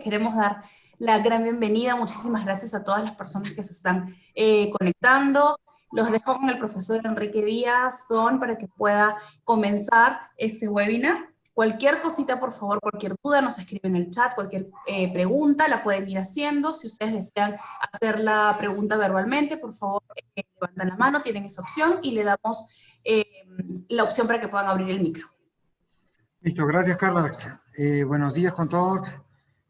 queremos dar la gran bienvenida. Muchísimas gracias a todas las personas que se están conectando. Los dejo con el profesor Enrique Díaz para que pueda comenzar este webinar. Cualquier cosita, por favor, cualquier duda, nos escriben en el chat, cualquier pregunta la pueden ir haciendo. Si ustedes desean hacer la pregunta verbalmente, por favor, levantan la mano, tienen esa opción y le damos la opción para que puedan abrir el micro. Listo, gracias Carla. Buenos días con todos.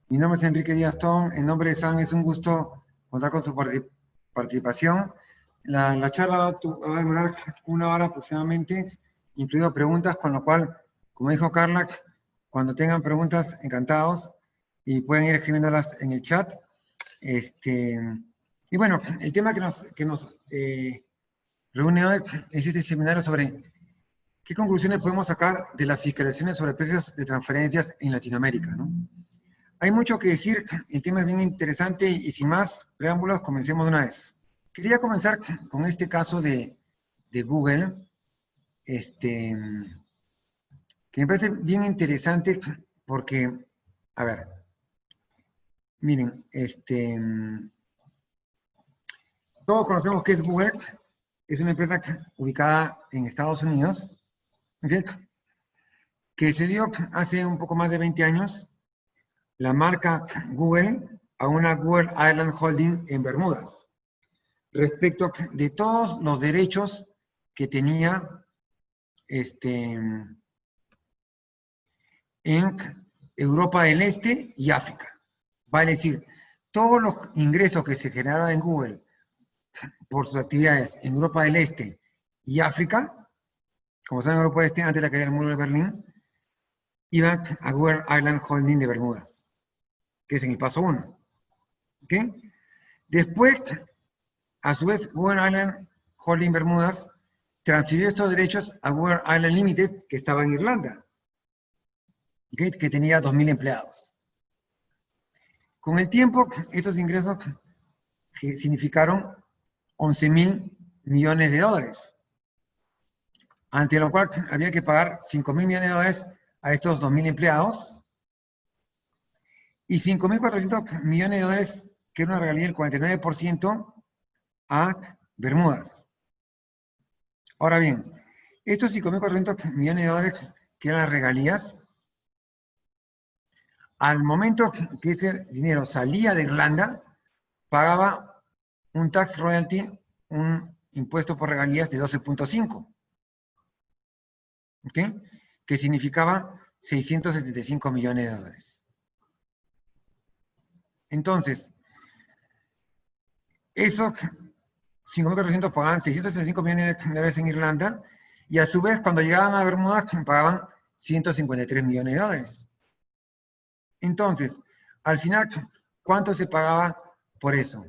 Mi nombre es Enrique Díaz Tom. En nombre de SAN es un gusto contar con su participación. La charla va a demorar 1 hora aproximadamente, incluido preguntas, con lo cual, como dijo Carla, cuando tengan preguntas, encantados, y pueden ir escribiéndolas en el chat. Y bueno, el tema que nos reúne hoy es este seminario sobre ¿qué conclusiones podemos sacar de las fiscalizaciones sobre precios de transferencias en Latinoamérica, ¿no? Hay mucho que decir, el tema es bien interesante y sin más preámbulos, comencemos de una vez. Quería comenzar con este caso de Google, que me parece bien interesante porque, a ver, miren, todos conocemos que es Google, es una empresa ubicada en Estados Unidos, ¿okay?, que se dio hace un poco más de 20 años la marca Google a una Google Island Holding en Bermudas, respecto de todos los derechos que tenía en Europa del Este y África. Vale decir, todos los ingresos que se generaban en Google por sus actividades en Europa del Este y África, como saben, Europa del Este, antes de la caída del muro de Berlín, iban a Google Island Holding de Bermudas, que es en el paso 1. ¿Okay? Después, a su vez, Google Island Holding Bermudas transfirió estos derechos a Google Island Limited, que estaba en Irlanda, ¿okay?, que tenía 2.000 empleados. Con el tiempo, estos ingresos que significaron 11.000 millones de dólares, ante lo cual había que pagar 5.000 millones de dólares a estos 2.000 empleados y 5.400 millones de dólares, que era una regalía del 49%, a Bermudas. Ahora bien, estos 5.400 millones de dólares que eran las regalías, al momento que ese dinero salía de Irlanda, pagaba un tax royalty, un impuesto por regalías de 12.5, ¿okay?, que significaba 675 millones de dólares. Entonces, esos 5.400 pagaban 675 millones de dólares en Irlanda, y a su vez, cuando llegaban a Bermudas, pagaban 153 millones de dólares. Entonces, al final, ¿cuánto se pagaba por eso?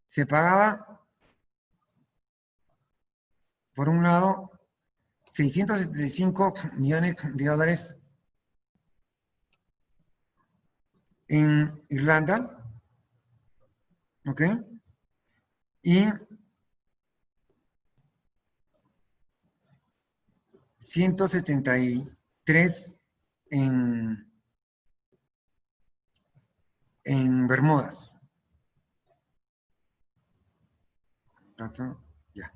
Se pagaba, por un lado, 675 millones de dólares en Irlanda, ¿ok? Y 173 en Bermudas. Ya.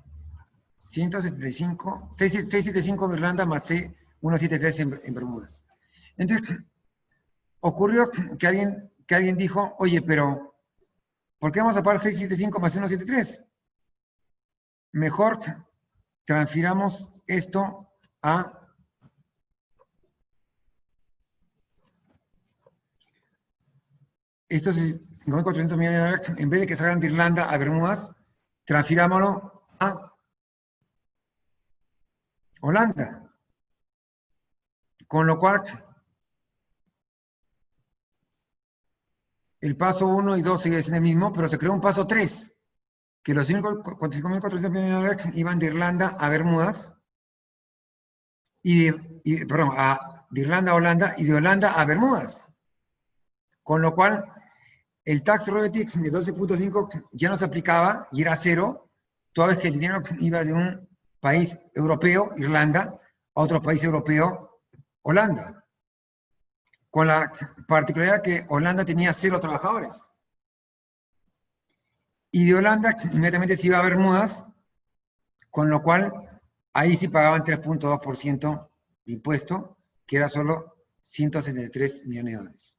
175, 675 en Irlanda más 173 en Bermudas. Entonces, ocurrió que alguien dijo, oye, pero ¿por qué vamos a pagar 675 más 173? Mejor transfiramos esto a estos 5.400 millones de dólares, en vez de que salgan de Irlanda a Bermudas, transfirámoslo a Holanda. Con lo cual, el paso 1 y 2 sigue siendo el mismo, pero se creó un paso 3, que los 5.400 millones de dólares iban de Irlanda a Bermudas, perdón, de Irlanda a Holanda, y de Holanda a Bermudas. Con lo cual, el tax royalty de 12.5 ya no se aplicaba y era 0, toda vez que el dinero iba de un país europeo, Irlanda, a otro país europeo, Holanda. con la particularidad que Holanda tenía 0 trabajadores. Y de Holanda inmediatamente se iba a Bermudas, con lo cual ahí sí pagaban 3.2% de impuesto, que era solo 173 millones de dólares.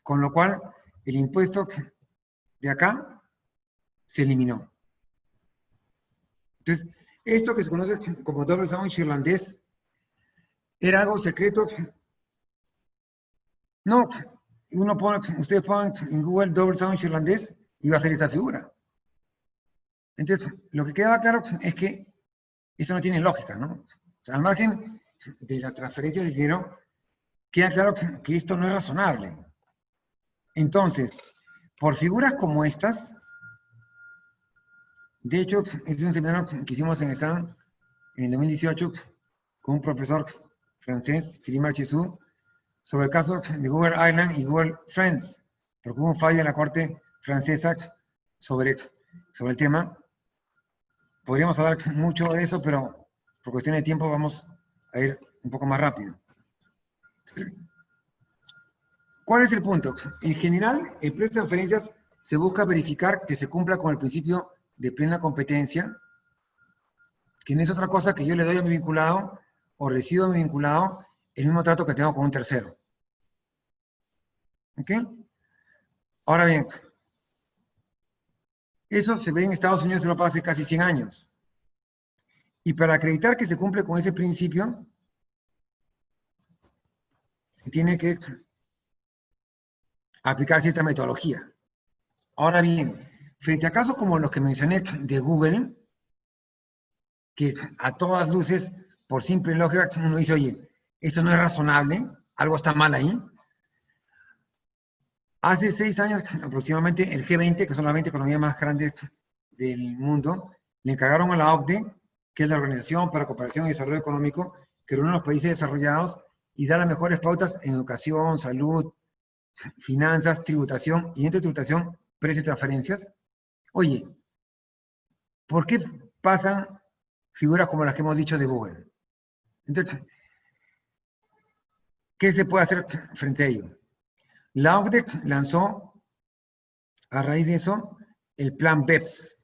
Con lo cual, el impuesto de acá se eliminó. Entonces, esto que se conoce como doble sándwich irlandés era algo secreto. No, ustedes pongan en Google doble sándwich irlandés y va a salir esa figura. Entonces, lo que quedaba claro es que eso no tiene lógica, ¿no? O sea, al margen de la transferencia de dinero, queda claro que esto no es razonable. Entonces, por figuras como estas, de hecho, este es un seminario que hicimos en ESAM en el 2018 con un profesor francés, Philippe Marchesou, sobre el caso de Google Ireland y Google France, porque hubo un fallo en la corte francesa sobre el tema. Podríamos hablar mucho de eso, pero por cuestión de tiempo vamos a ir un poco más rápido. ¿Cuál es el punto? En general, el precio de transferencias se busca verificar que se cumpla con el principio de plena competencia, que no es otra cosa que yo le doy a mi vinculado o recibo a mi vinculado el mismo trato que tengo con un tercero. ¿Ok? Ahora bien, eso se ve en Estados Unidos y Europa hace casi 100 años. Y para acreditar que se cumple con ese principio, se tiene que aplicar cierta metodología. Ahora bien, frente a casos como los que mencioné de Google, que a todas luces, por simple lógica, uno dice, oye, esto no es razonable, algo está mal ahí. Hace 6 años aproximadamente el G20, que son las 20 economías más grandes del mundo, le encargaron a la OCDE, que es la Organización para Cooperación y Desarrollo Económico, que reúne a los países desarrollados y da las mejores pautas en educación, salud, finanzas, tributación y dentro de tributación, precios y transferencias. Oye, ¿por qué pasan figuras como las que hemos dicho de Google? Entonces, ¿qué se puede hacer frente a ello? La OCDE lanzó, a raíz de eso, el plan BEPS,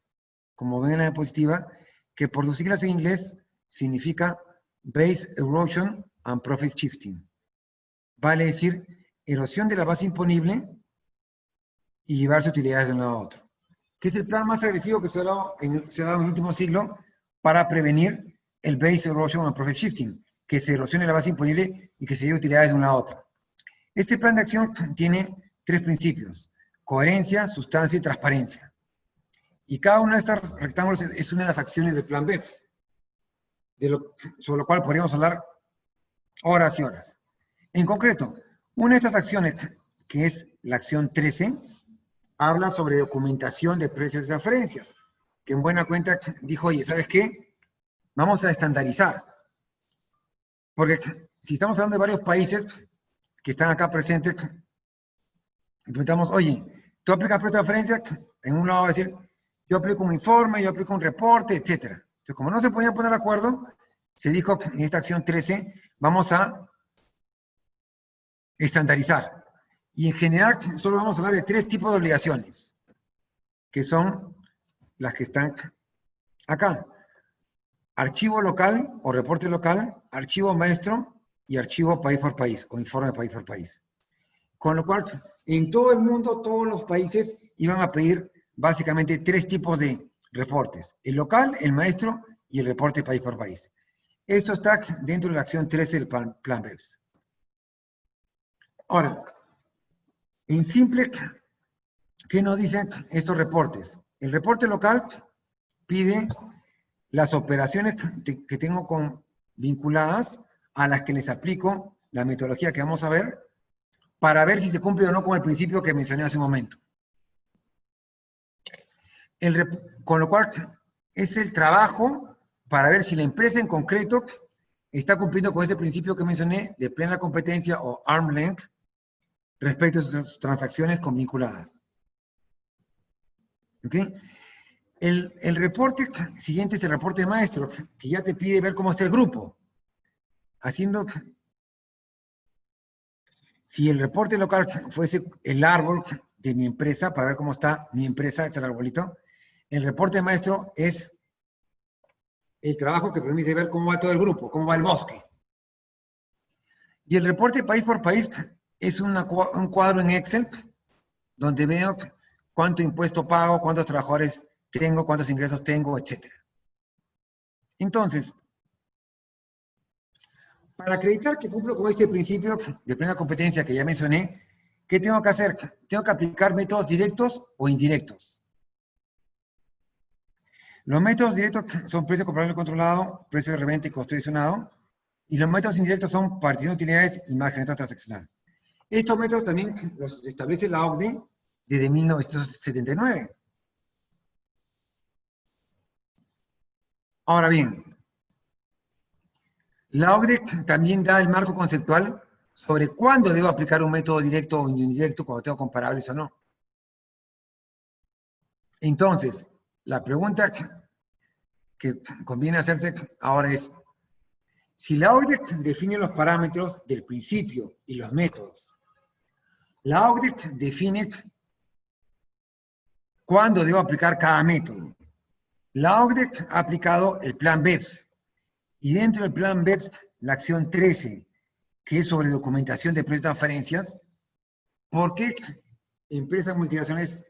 como ven en la diapositiva, que por sus siglas en inglés significa Base Erosion and Profit Shifting. Vale decir, erosión de la base imponible y llevarse utilidades de un lado a otro. Que es el plan más agresivo que se ha dado en el último siglo para prevenir el Base Erosion and Profit Shifting, que se erosione la base imponible y que se lleve utilidades de un lado a otro. Este plan de acción tiene 3 principios: coherencia, sustancia y transparencia. Y cada uno de estos rectángulos es una de las acciones del plan BEPS, sobre lo cual podríamos hablar horas y horas. En concreto, una de estas acciones, que es la acción 13, habla sobre documentación de precios y transferencias, que en buena cuenta dijo, oye, ¿sabes qué? Vamos a estandarizar. Porque si estamos hablando de varios países que están acá presentes, y preguntamos, oye, ¿tú aplicas precios de transferencias? En un lado va a decir, yo aplico un informe, yo aplico un reporte, etc. Entonces, como no se podían poner de acuerdo, se dijo que en esta acción 13 vamos a estandarizar. Y en general solo vamos a hablar de 3 tipos de obligaciones, que son las que están acá. Archivo local o reporte local, archivo maestro y archivo país por país o informe país por país. Con lo cual, en todo el mundo, todos los países iban a pedir básicamente 3 tipos de reportes: el local, el maestro y el reporte país por país. Esto está dentro de la acción 13 del plan BEPS. Ahora, en simple, ¿qué nos dicen estos reportes? El reporte local pide las operaciones que tengo vinculadas a las que les aplico la metodología que vamos a ver, para ver si se cumple o no con el principio que mencioné hace un momento. Con lo cual, es el trabajo para ver si la empresa en concreto está cumpliendo con ese principio que mencioné de plena competencia o arm's length respecto a sus transacciones vinculadas. ¿Ok? El reporte siguiente es el reporte maestro, que ya te pide ver cómo está el grupo. Si el reporte local fuese el árbol de mi empresa, para ver cómo está mi empresa, es el arbolito, el reporte maestro es el trabajo que permite ver cómo va todo el grupo, cómo va el bosque. Y el reporte país por país es un cuadro en Excel donde veo cuánto impuesto pago, cuántos trabajadores tengo, cuántos ingresos tengo, etc. Entonces, para acreditar que cumplo con este principio de plena competencia que ya mencioné, ¿qué tengo que hacer? Tengo que aplicar métodos directos o indirectos. Los métodos directos son precio comparable controlado, precio de reventa y costo adicionado. Y los métodos indirectos son partición de utilidades y margen neto transaccional. Estos métodos también los establece la OCDE desde 1979. Ahora bien, la OCDE también da el marco conceptual sobre cuándo debo aplicar un método directo o indirecto, cuando tengo comparables o no. Entonces, la pregunta que conviene hacerse ahora es, si la OCDE define los parámetros del principio y los métodos, la OCDE define cuándo debo aplicar cada método. La OCDE ha aplicado el plan BEPS, y dentro del plan BEPS, la acción 13, que es sobre documentación de precios de transferencias. ¿Por qué empresas multinacionales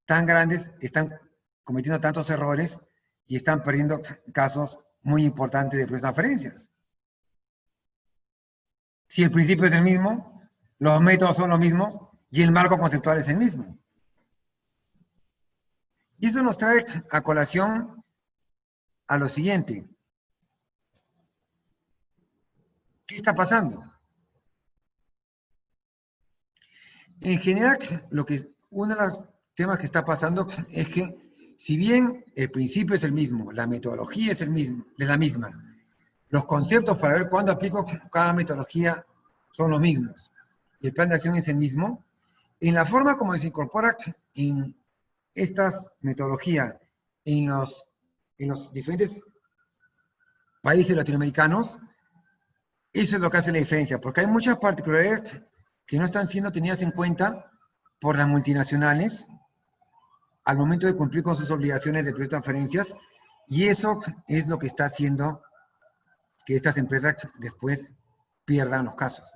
tan grandes están cometiendo tantos errores y están perdiendo casos muy importantes de precios de transferencias? Si el principio es el mismo, los métodos son los mismos y el marco conceptual es el mismo. Y eso nos trae a colación a lo siguiente. ¿Qué está pasando? En general, uno de los temas que está pasando es que, si bien el principio es el mismo, la metodología es la misma, los conceptos para ver cuándo aplico cada metodología son los mismos, y el plan de acción es el mismo, en la forma como se incorpora en estas metodologías en los diferentes países latinoamericanos, eso es lo que hace la diferencia, porque hay muchas particularidades que no están siendo tenidas en cuenta por las multinacionales al momento de cumplir con sus obligaciones de precio de transferencias, y eso es lo que está haciendo que estas empresas después pierdan los casos.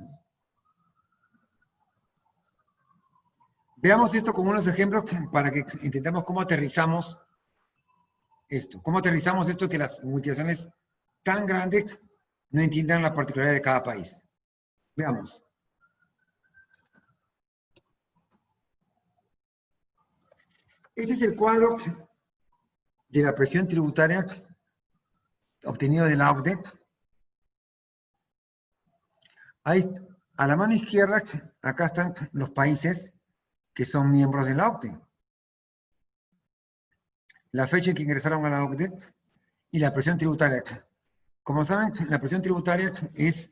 Veamos esto con unos ejemplos para que entendamos cómo aterrizamos esto. Cómo aterrizamos esto que las multinacionales tan grandes no entiendan la particularidad de cada país. Veamos. Este es el cuadro de la presión tributaria obtenido de la OCDE. Ahí, a la mano izquierda, acá están los países que son miembros de la OCDE. La fecha en que ingresaron a la OCDE y la presión tributaria. Como saben, la presión tributaria es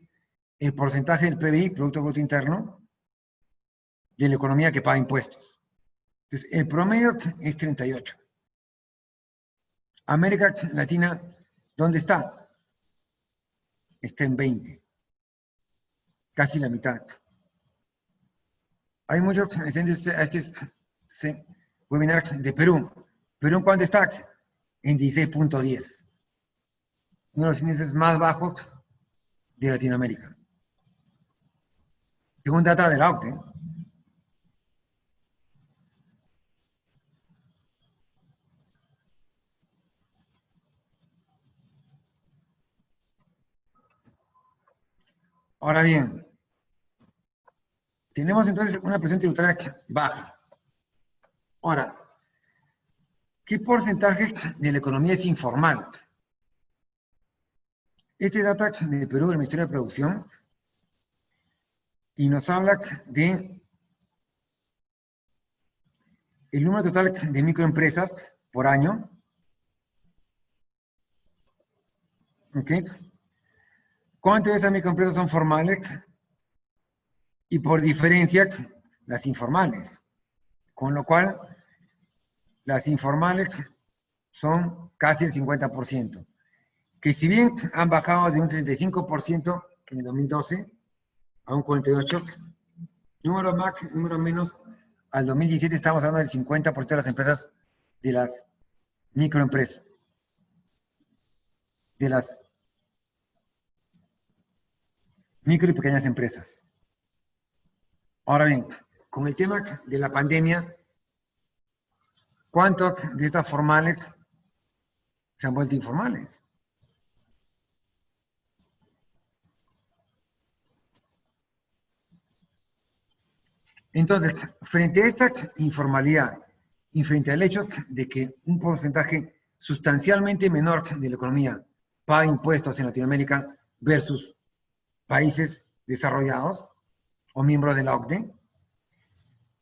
el porcentaje del PBI, Producto Bruto Interno, de la economía que paga impuestos. Entonces, el promedio es 38. América Latina, ¿dónde está? Está en 20. Casi la mitad. Hay muchos presentes a este webinar de Perú. ¿Perú cuánto está? En 16.10. Uno de los índices más bajos de Latinoamérica. Según data de la OCDE. Ahora bien, tenemos entonces una presión tributaria baja. Ahora, ¿qué porcentaje de la economía es informal? Este data de Perú, del Ministerio de Producción, y nos habla de el número total de microempresas por año. ¿Ok? ¿Cuántas de esas microempresas son formales? Y por diferencia, las informales. Con lo cual, las informales son casi el 50%. Que si bien han bajado de un 65% en el 2012 a un 48%, Número más, número menos, al 2017 estamos hablando del 50% de las empresas, de las microempresas, de las micro y pequeñas empresas. Ahora bien, con el tema de la pandemia, ¿cuántos de estas formales se han vuelto informales? Entonces, frente a esta informalidad y frente al hecho de que un porcentaje sustancialmente menor de la economía paga impuestos en Latinoamérica versus países desarrollados o miembros de la OCDE,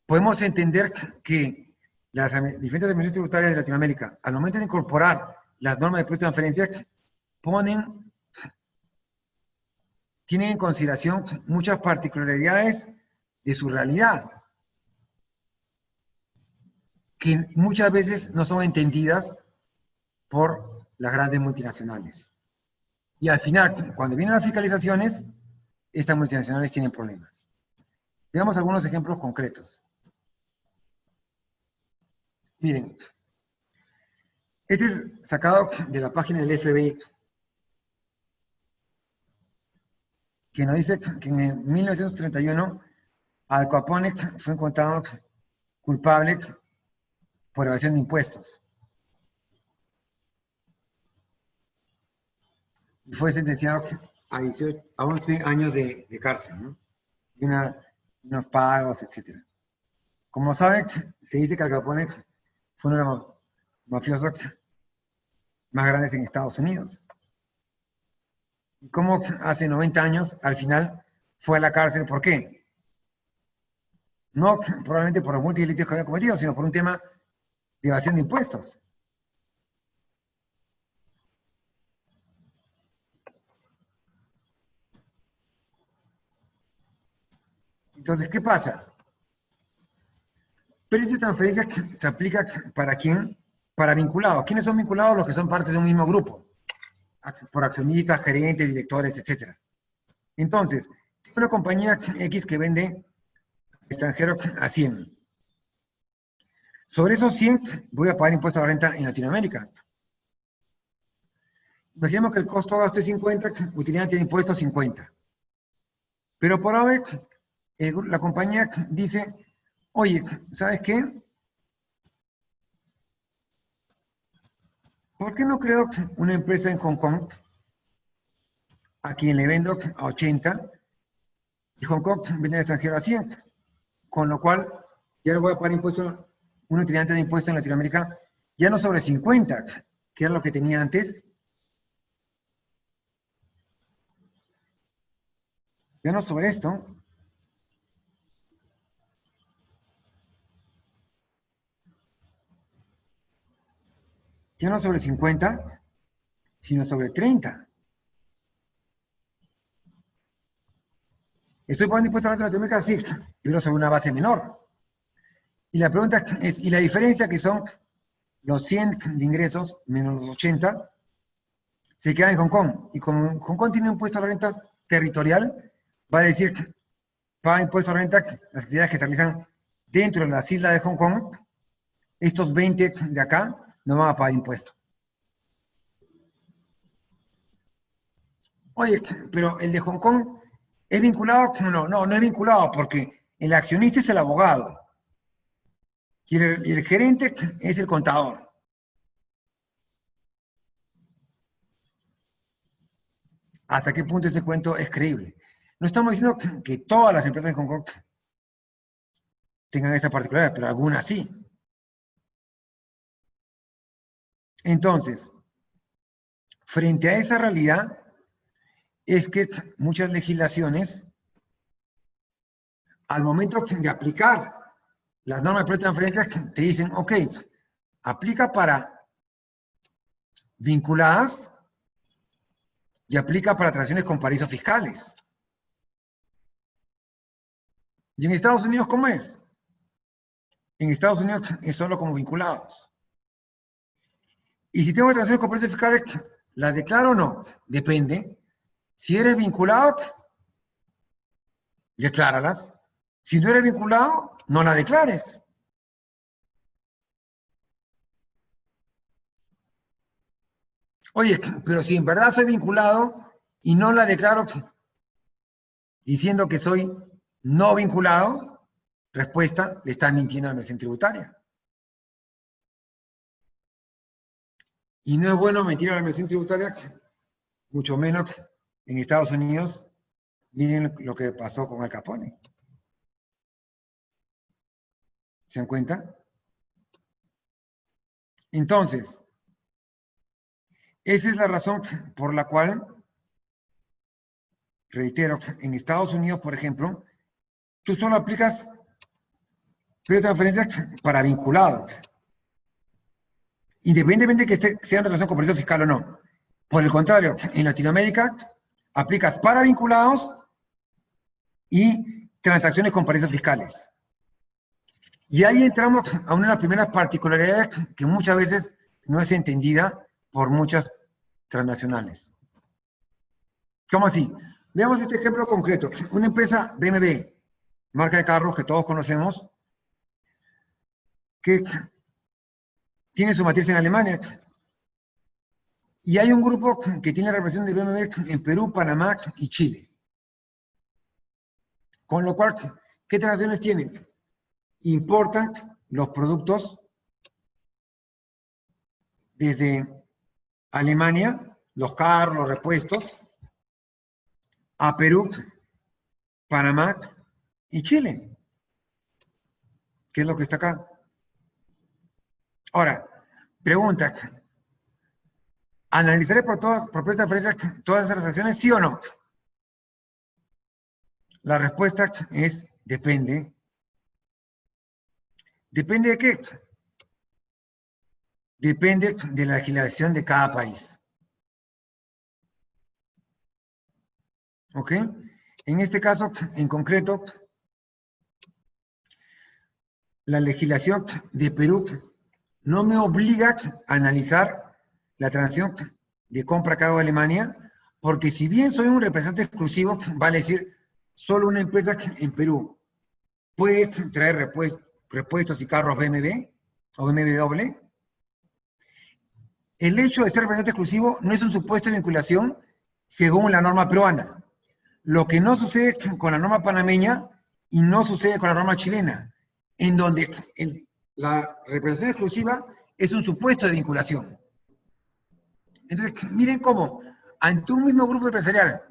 podemos entender que las diferentes administraciones tributarias de Latinoamérica, al momento de incorporar las normas de impuestos de transferencia, tienen en consideración muchas particularidades de su realidad, que muchas veces no son entendidas por las grandes multinacionales. Y al final, cuando vienen las fiscalizaciones, estas multinacionales tienen problemas. Veamos algunos ejemplos concretos. Miren, este es sacado de la página del FBI, que nos dice que en 1931 Al Capone fue encontrado culpable por evasión de impuestos. Y fue sentenciado a 11 años de cárcel, ¿no? Y unos pagos, etc. Como saben, se dice que Al Capone fue uno de los mafiosos más grandes en Estados Unidos. Y como hace 90 años, al final, fue a la cárcel. ¿Por qué? No probablemente por los múltiples delitos que había cometido, sino por un tema de evasión de impuestos. Entonces, ¿qué pasa? Precio de transferencia se aplica ¿para quién? Para vinculados. ¿Quiénes son vinculados? Los que son parte de un mismo grupo. Por accionistas, gerentes, directores, etc. Entonces, una compañía X que vende extranjero a 100. Sobre esos 100 voy a pagar impuestos a la renta en Latinoamérica. Imaginemos que el costo de gasto es 50, utilidad tiene impuestos 50. Pero por ahora la compañía dice, oye, ¿sabes qué? ¿Por qué no creo una empresa en Hong Kong a quien le vendo a 80 y Hong Kong vende al extranjero a 100? Con lo cual, ya no voy a pagar impuestos, un utilidad de impuestos en Latinoamérica, ya no sobre 50, que era lo que tenía antes. Ya no sobre esto. Ya no sobre 50, sino sobre 30. ¿Estoy pagando impuestos a Latinoamérica? Sí, pero sobre una base menor. Y la pregunta es, ¿y la diferencia que son los 100 de ingresos menos los 80? Se queda en Hong Kong. Y como Hong Kong tiene un impuesto a la renta territorial, va a decir que paga impuesto a la renta las actividades que se realizan dentro de las islas de Hong Kong. Estos 20 de acá no van a pagar impuesto. Oye, pero el de Hong Kong ¿es vinculado? No es vinculado porque el accionista es el abogado y el gerente es el contador. ¿Hasta qué punto ese cuento es creíble? No estamos diciendo que todas las empresas de Hong Kong tengan esta particularidad, pero algunas sí. Entonces, frente a esa realidad, es que muchas legislaciones, al momento de aplicar las normas de transferencia, te dicen, ok, aplica para vinculadas y aplica para transacciones con paraísos fiscales. ¿Y en Estados Unidos cómo es? En Estados Unidos es solo como vinculados. Y si tengo transacciones con paraísos fiscales, ¿las declaro o no? Depende. Si eres vinculado, decláralas. Si no eres vinculado, no la declares. Oye, pero si en verdad soy vinculado y no la declaro diciendo que soy no vinculado, respuesta, le estás mintiendo a la administración tributaria. Y no es bueno mentir a la administración tributaria, mucho menos en Estados Unidos. Miren lo que pasó con Al Capone. ¿Se dan cuenta? Entonces, esa es la razón por la cual, reitero, en Estados Unidos, por ejemplo, tú solo aplicas precios de referencia para vinculados, independientemente de que sea en relación con precio fiscal o no. Por el contrario, en Latinoamérica aplicas para vinculados y transacciones con paraísos fiscales. Y ahí entramos a una de las primeras particularidades que muchas veces no es entendida por muchas transnacionales. ¿Cómo así? Veamos este ejemplo concreto. Una empresa BMW, marca de carros que todos conocemos, que tiene su matriz en Alemania. Y hay un grupo que tiene representación de BMW en Perú, Panamá y Chile. Con lo cual, ¿qué transacciones tienen? Importan los productos desde Alemania, los carros, los repuestos, a Perú, Panamá y Chile. ¿Qué es lo que está acá? Ahora, pregunta, ¿analizaré por propuesta de todas esas transacciones, sí o no? La respuesta es depende. ¿Depende de qué? Depende de la legislación de cada país. ¿Ok? En este caso, en concreto, la legislación de Perú no me obliga a analizar la transacción de compra que hago de Alemania, porque si bien soy un representante exclusivo, vale decir, solo una empresa en Perú puede traer repuestos y carros BMW o BMW. El hecho de ser representante exclusivo no es un supuesto de vinculación según la norma peruana. Lo que no sucede con la norma panameña y no sucede con la norma chilena, en donde la representación exclusiva es un supuesto de vinculación. Entonces, miren cómo, ante un mismo grupo empresarial,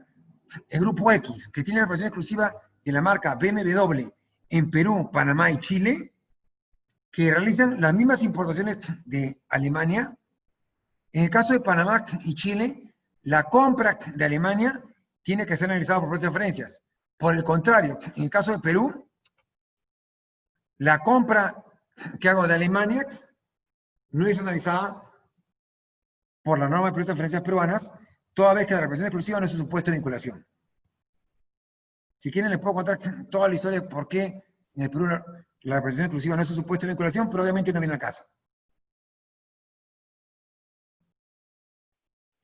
el grupo X, que tiene la representación exclusiva de la marca BMW en Perú, Panamá y Chile, que realizan las mismas importaciones de Alemania, en el caso de Panamá y Chile, la compra de Alemania tiene que ser analizada por precios de referencias. Por el contrario, en el caso de Perú, la compra que hago de Alemania no es analizada por la norma de precios de referencias peruanas, toda vez que la representación exclusiva no es un supuesto de vinculación. Si quieren les puedo contar toda la historia de por qué en el Perú la representación exclusiva no es un supuesto de vinculación, pero obviamente no viene al caso.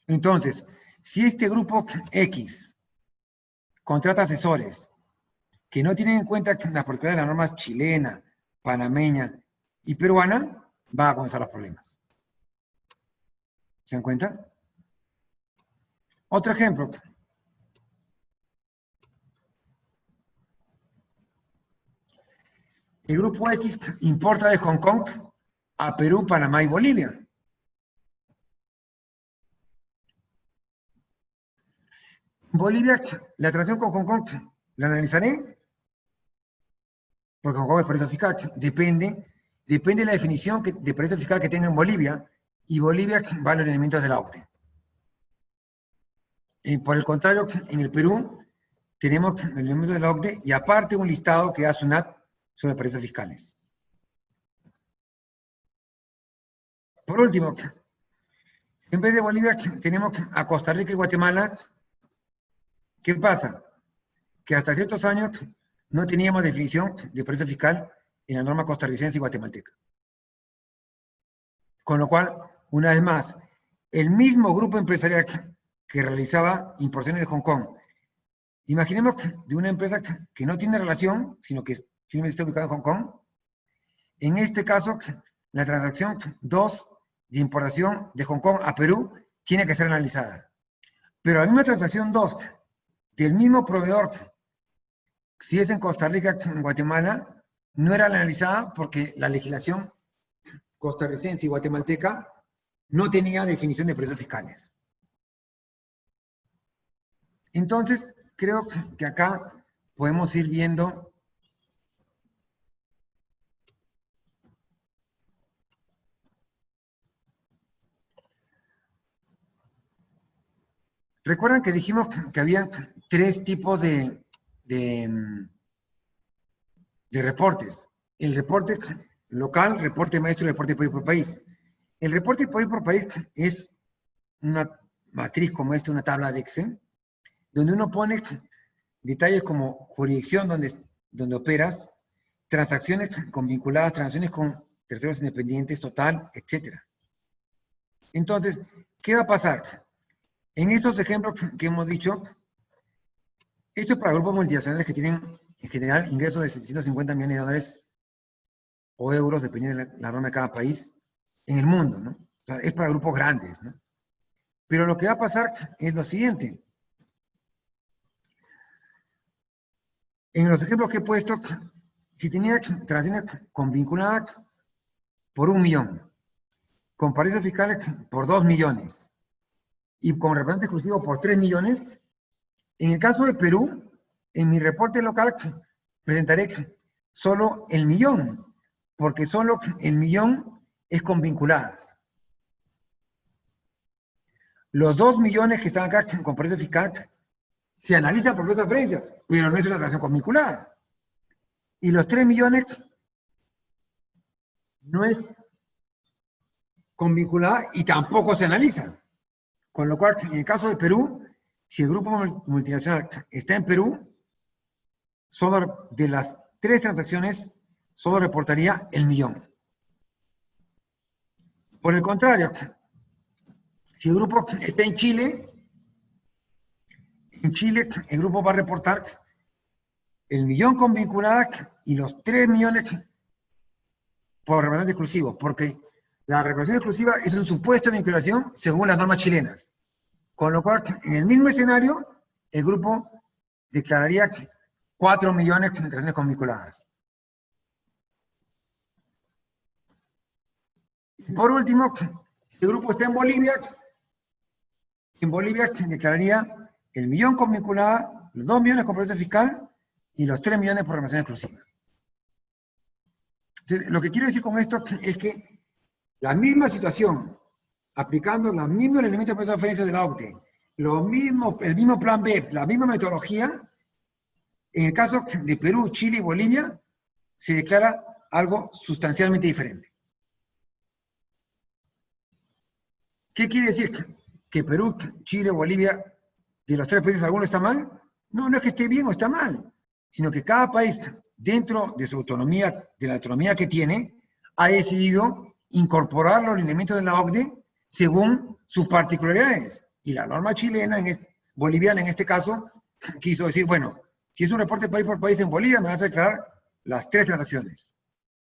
Entonces, si este grupo X contrata asesores que no tienen en cuenta las particularidades de las normas chilena, panameña y peruana, va a comenzar los problemas. ¿Se dan cuenta? Otro ejemplo. El grupo X importa de Hong Kong a Perú, Panamá y Bolivia. Bolivia, la transacción con Hong Kong, ¿la analizaré? Porque Hong Kong es paraíso fiscal. Depende de la definición de paraíso fiscal que tenga en Bolivia, y Bolivia va a los lineamientos de la OCDE. Por el contrario, en el Perú tenemos los lineamientos de la OCDE y aparte un listado que da SUNAT sobre paraísos fiscales. Por último, en vez de Bolivia tenemos a Costa Rica y Guatemala. ¿Qué pasa? Que hasta ciertos años no teníamos definición de paraíso fiscal en la norma costarricense y guatemalteca. Con lo cual, una vez más, el mismo grupo empresarial que realizaba importaciones de Hong Kong Imaginemos de una empresa que no tiene relación, sino que simplemente está ubicada en Hong Kong. En este caso, la transacción 2 de importación de Hong Kong a Perú tiene que ser analizada. Pero la misma transacción 2 del mismo proveedor, si es en Costa Rica, en Guatemala, no era analizada porque la legislación costarricense y guatemalteca no tenía definición de precios fiscales. Entonces, creo que acá podemos ir viendo recuerdan que dijimos que había 3 tipos de reportes. El reporte local, reporte maestro y reporte país por país. El reporte país por país es una matriz como esta, una tabla de Excel, donde uno pone detalles como jurisdicción donde operas, transacciones con vinculadas, transacciones con terceros independientes, total, etc. Entonces, ¿qué va a pasar? En estos ejemplos que hemos dicho, esto es para grupos multinacionales que tienen en general ingresos de 750 millones de dólares o euros, dependiendo de la norma de cada país, en el mundo, ¿no? O sea, es para grupos grandes, ¿no? Pero lo que va a pasar es lo siguiente. En los ejemplos que he puesto, si tenía transacciones con vinculadas por 1 millón, con paraísos fiscales por 2 millones y con representante exclusivo por 3 millones, en el caso de Perú, en mi reporte local presentaré solo el millón, porque solo el millón es con vinculadas. Los 2 millones que están acá con paraíso fiscal se analizan por las referencias, pero no es una transacción con vinculada. Y los 3 millones no es con vinculada y tampoco se analizan. Con lo cual, en el caso de Perú, si el grupo multinacional está en Perú, solo de las 3 transacciones, solo reportaría el millón. Por el contrario, si el grupo está en Chile el grupo va a reportar el millón con vinculada y los 3 millones por representante exclusivo, porque la representación exclusiva es un supuesto de vinculación según las normas chilenas. Con lo cual, en el mismo escenario, el grupo declararía 4 millones de transacciones con vinculadas. Y por último, el grupo está en Bolivia declararía el millón con vinculada, los 2 millones con presión fiscal y los 3 millones por representación exclusiva. Entonces, lo que quiero decir con esto es que la misma situación, aplicando los mismos elementos de referencia de la OCDE, el mismo plan BEPS, la misma metodología, en el caso de Perú, Chile y Bolivia, se declara algo sustancialmente diferente. ¿Qué quiere decir? ¿Que Perú, Chile, Bolivia, de los 3 países alguno está mal? No, no es que esté bien o está mal, sino que cada país, dentro de su autonomía, de la autonomía que tiene, ha decidido incorporar los lineamientos de la OCDE según sus particularidades. Y la norma chilena, boliviana en este caso, quiso decir, bueno, si es un reporte país por país en Bolivia, me vas a declarar las 3 transacciones.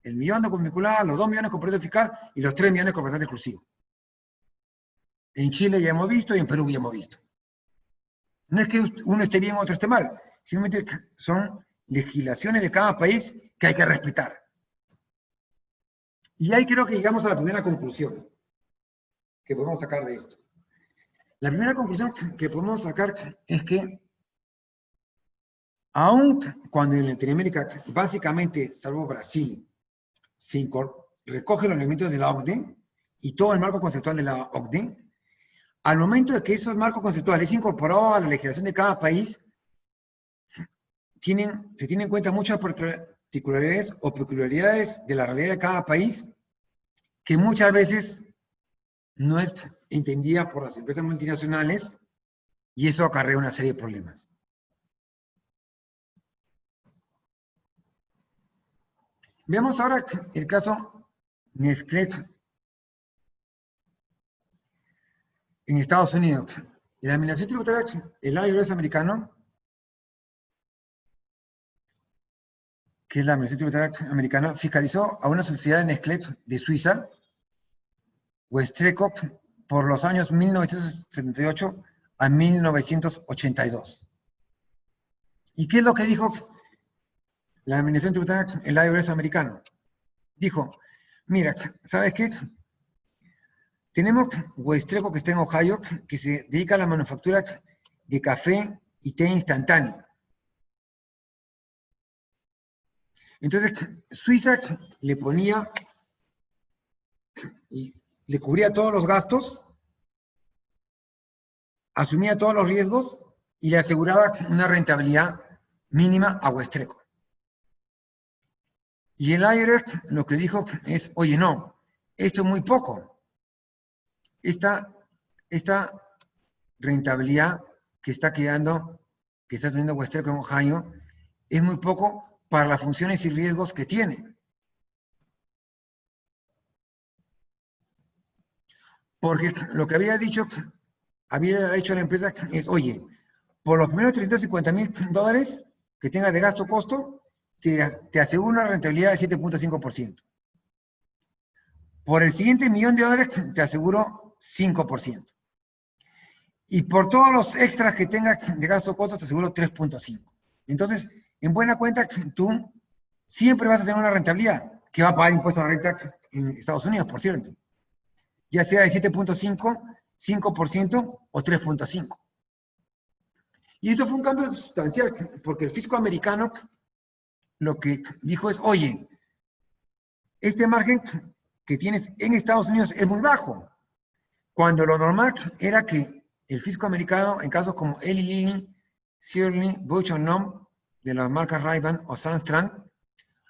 El millón de con vinculada, los 2 millones con presión fiscal y los 3 millones con representante exclusivo. En Chile ya hemos visto y en Perú ya hemos visto. No es que uno esté bien o otro esté mal, simplemente son legislaciones de cada país que hay que respetar. Y ahí creo que llegamos a la primera conclusión que podemos sacar de esto. La primera conclusión que podemos sacar es que aun cuando en Latinoamérica, básicamente, salvo Brasil, se recogen los elementos de la OCDE y todo el marco conceptual de la OCDE, al momento de que esos marcos conceptuales incorporados a la legislación de cada país, se tienen en cuenta muchas particularidades o peculiaridades de la realidad de cada país que muchas veces no es entendida por las empresas multinacionales y eso acarrea una serie de problemas. Veamos ahora el caso Nestlé en Estados Unidos. La administración tributaria, el IRS americano, que es la Administración Tributaria Americana, fiscalizó a una subsidiaria de Nestlé de Suiza, Westreco, por los años 1978 a 1982. ¿Y qué es lo que dijo la Administración Tributaria, el IRS americano? Dijo, mira, ¿sabes qué? Tenemos Westreco, que está en Ohio, que se dedica a la manufactura de café y té instantáneo. Entonces, Suiza le ponía, le cubría todos los gastos, asumía todos los riesgos y le aseguraba una rentabilidad mínima a Westreco. Y el IRS lo que dijo es, oye, no, esto es muy poco. Esta rentabilidad que está quedando, que está teniendo Westreco en Ohio, es muy poco para las funciones y riesgos que tiene. Porque lo que había hecho la empresa es, oye, por los primeros $350,000 que tengas de gasto-costo, te aseguro una rentabilidad de 7.5%. Por el siguiente $1.000.000 te aseguro 5%. Y por todos los extras que tengas de gasto-costo te aseguro 3.5%. Entonces, en buena cuenta, tú siempre vas a tener una rentabilidad que va a pagar impuestos a la renta en Estados Unidos, por cierto. Ya sea de 7.5%, 5% o 3.5%. Y eso fue un cambio sustancial, porque el fisco americano lo que dijo es, oye, este margen que tienes en Estados Unidos es muy bajo, cuando lo normal era que el fisco americano, en casos como Eli Lilly, Shirley, Bausch & Lomb, de las marcas Ray-Ban o Sandstrand,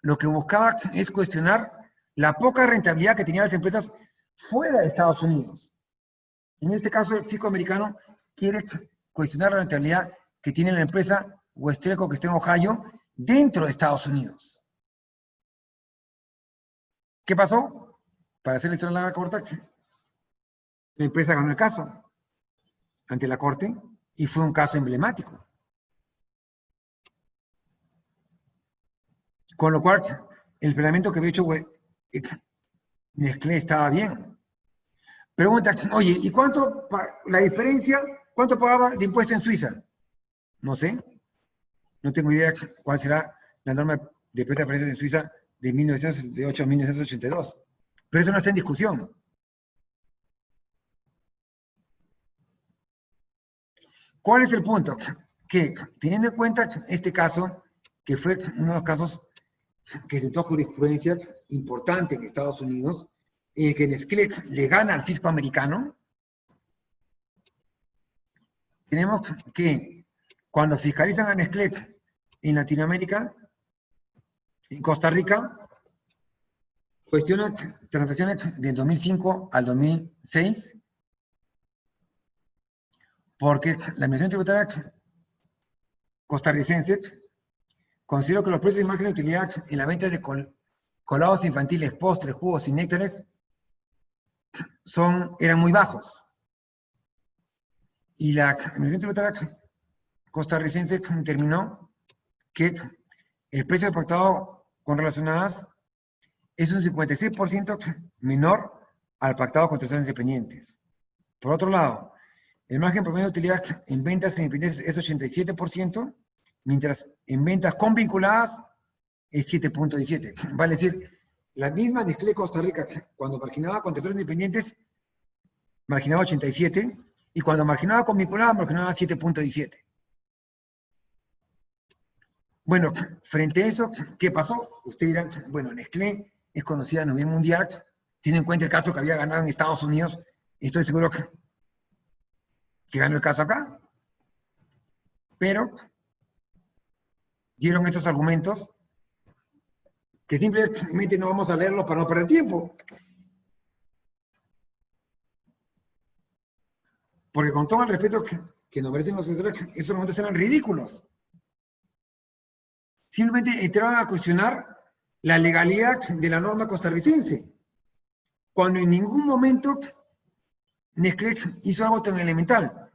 lo que buscaba es cuestionar la poca rentabilidad que tenían las empresas fuera de Estados Unidos. En este caso, el fisco americano quiere cuestionar la rentabilidad que tiene la empresa Westreco, que está en Ohio, dentro de Estados Unidos. ¿Qué pasó? Para hacer la historia larga corta, la empresa ganó el caso ante la corte y fue un caso emblemático. Con lo cual, el planteamiento que había hecho Nestlé estaba bien. Pregunta, oye, ¿y cuánto, la diferencia, cuánto pagaba de impuesto en Suiza? No sé. No tengo idea cuál será la norma de presta de diferencias en Suiza de 1978 a 1982. Pero eso no está en discusión. ¿Cuál es el punto? Que teniendo en cuenta este caso, que fue uno de los casos que sentó jurisprudencia importante en Estados Unidos, en el que Nestlé le gana al fisco americano, tenemos que cuando fiscalizan a Nestlé en Latinoamérica, en Costa Rica, cuestionan transacciones del 2005 al 2006, porque la Administración Tributaria costarricense consideró que los precios de margen de utilidad en la venta de colados infantiles, postres, jugos y néctares eran muy bajos. Y la Administración Tributaria costarricense determinó que el precio pactado con relacionadas es un 56% menor al pactado con terceros independientes. Por otro lado, el margen promedio de utilidad en ventas independientes es 87%, mientras en ventas con vinculadas es 7.17. Vale decir, la misma Nestlé Costa Rica, cuando marginaba con terceros independientes, marginaba 87%, y cuando marginaba con vinculadas, marginaba 7.17. Bueno, frente a eso, ¿qué pasó? Usted dirá, bueno, Nestlé es conocida a nivel mundial, tiene en cuenta el caso que había ganado en Estados Unidos, estoy seguro que ganó el caso acá, pero dieron estos argumentos que simplemente no vamos a leerlos para no perder tiempo. Porque con todo el respeto que nos merecen los asesores, esos argumentos eran ridículos. Simplemente entraron a cuestionar la legalidad de la norma costarricense, cuando en ningún momento Nestlé hizo algo tan elemental.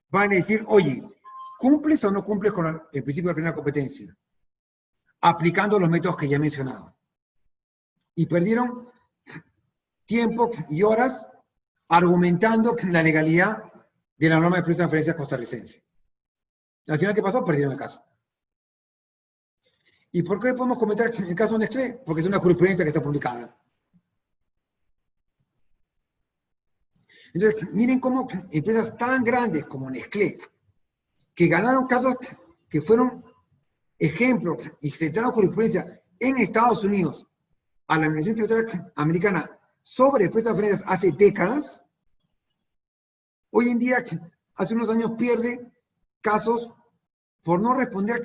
Van a decir, oye, ¿cumples o no cumples con el principio de plena competencia? aplicando los métodos que ya he mencionado. Y perdieron tiempo y horas argumentando la legalidad de la norma de presta de transferencias costarricense. Al final, ¿qué pasó? Perdieron el caso. ¿Y por qué podemos comentar el caso de Nestlé? Porque es una jurisprudencia que está publicada. Entonces, miren cómo empresas tan grandes como Nestlé, que ganaron casos que fueron ejemplos y sentaron jurisprudencia en Estados Unidos a la Administración Tributaria Americana sobre prestas de transferencias hace décadas, hoy en día, hace unos años, pierde casos por no responder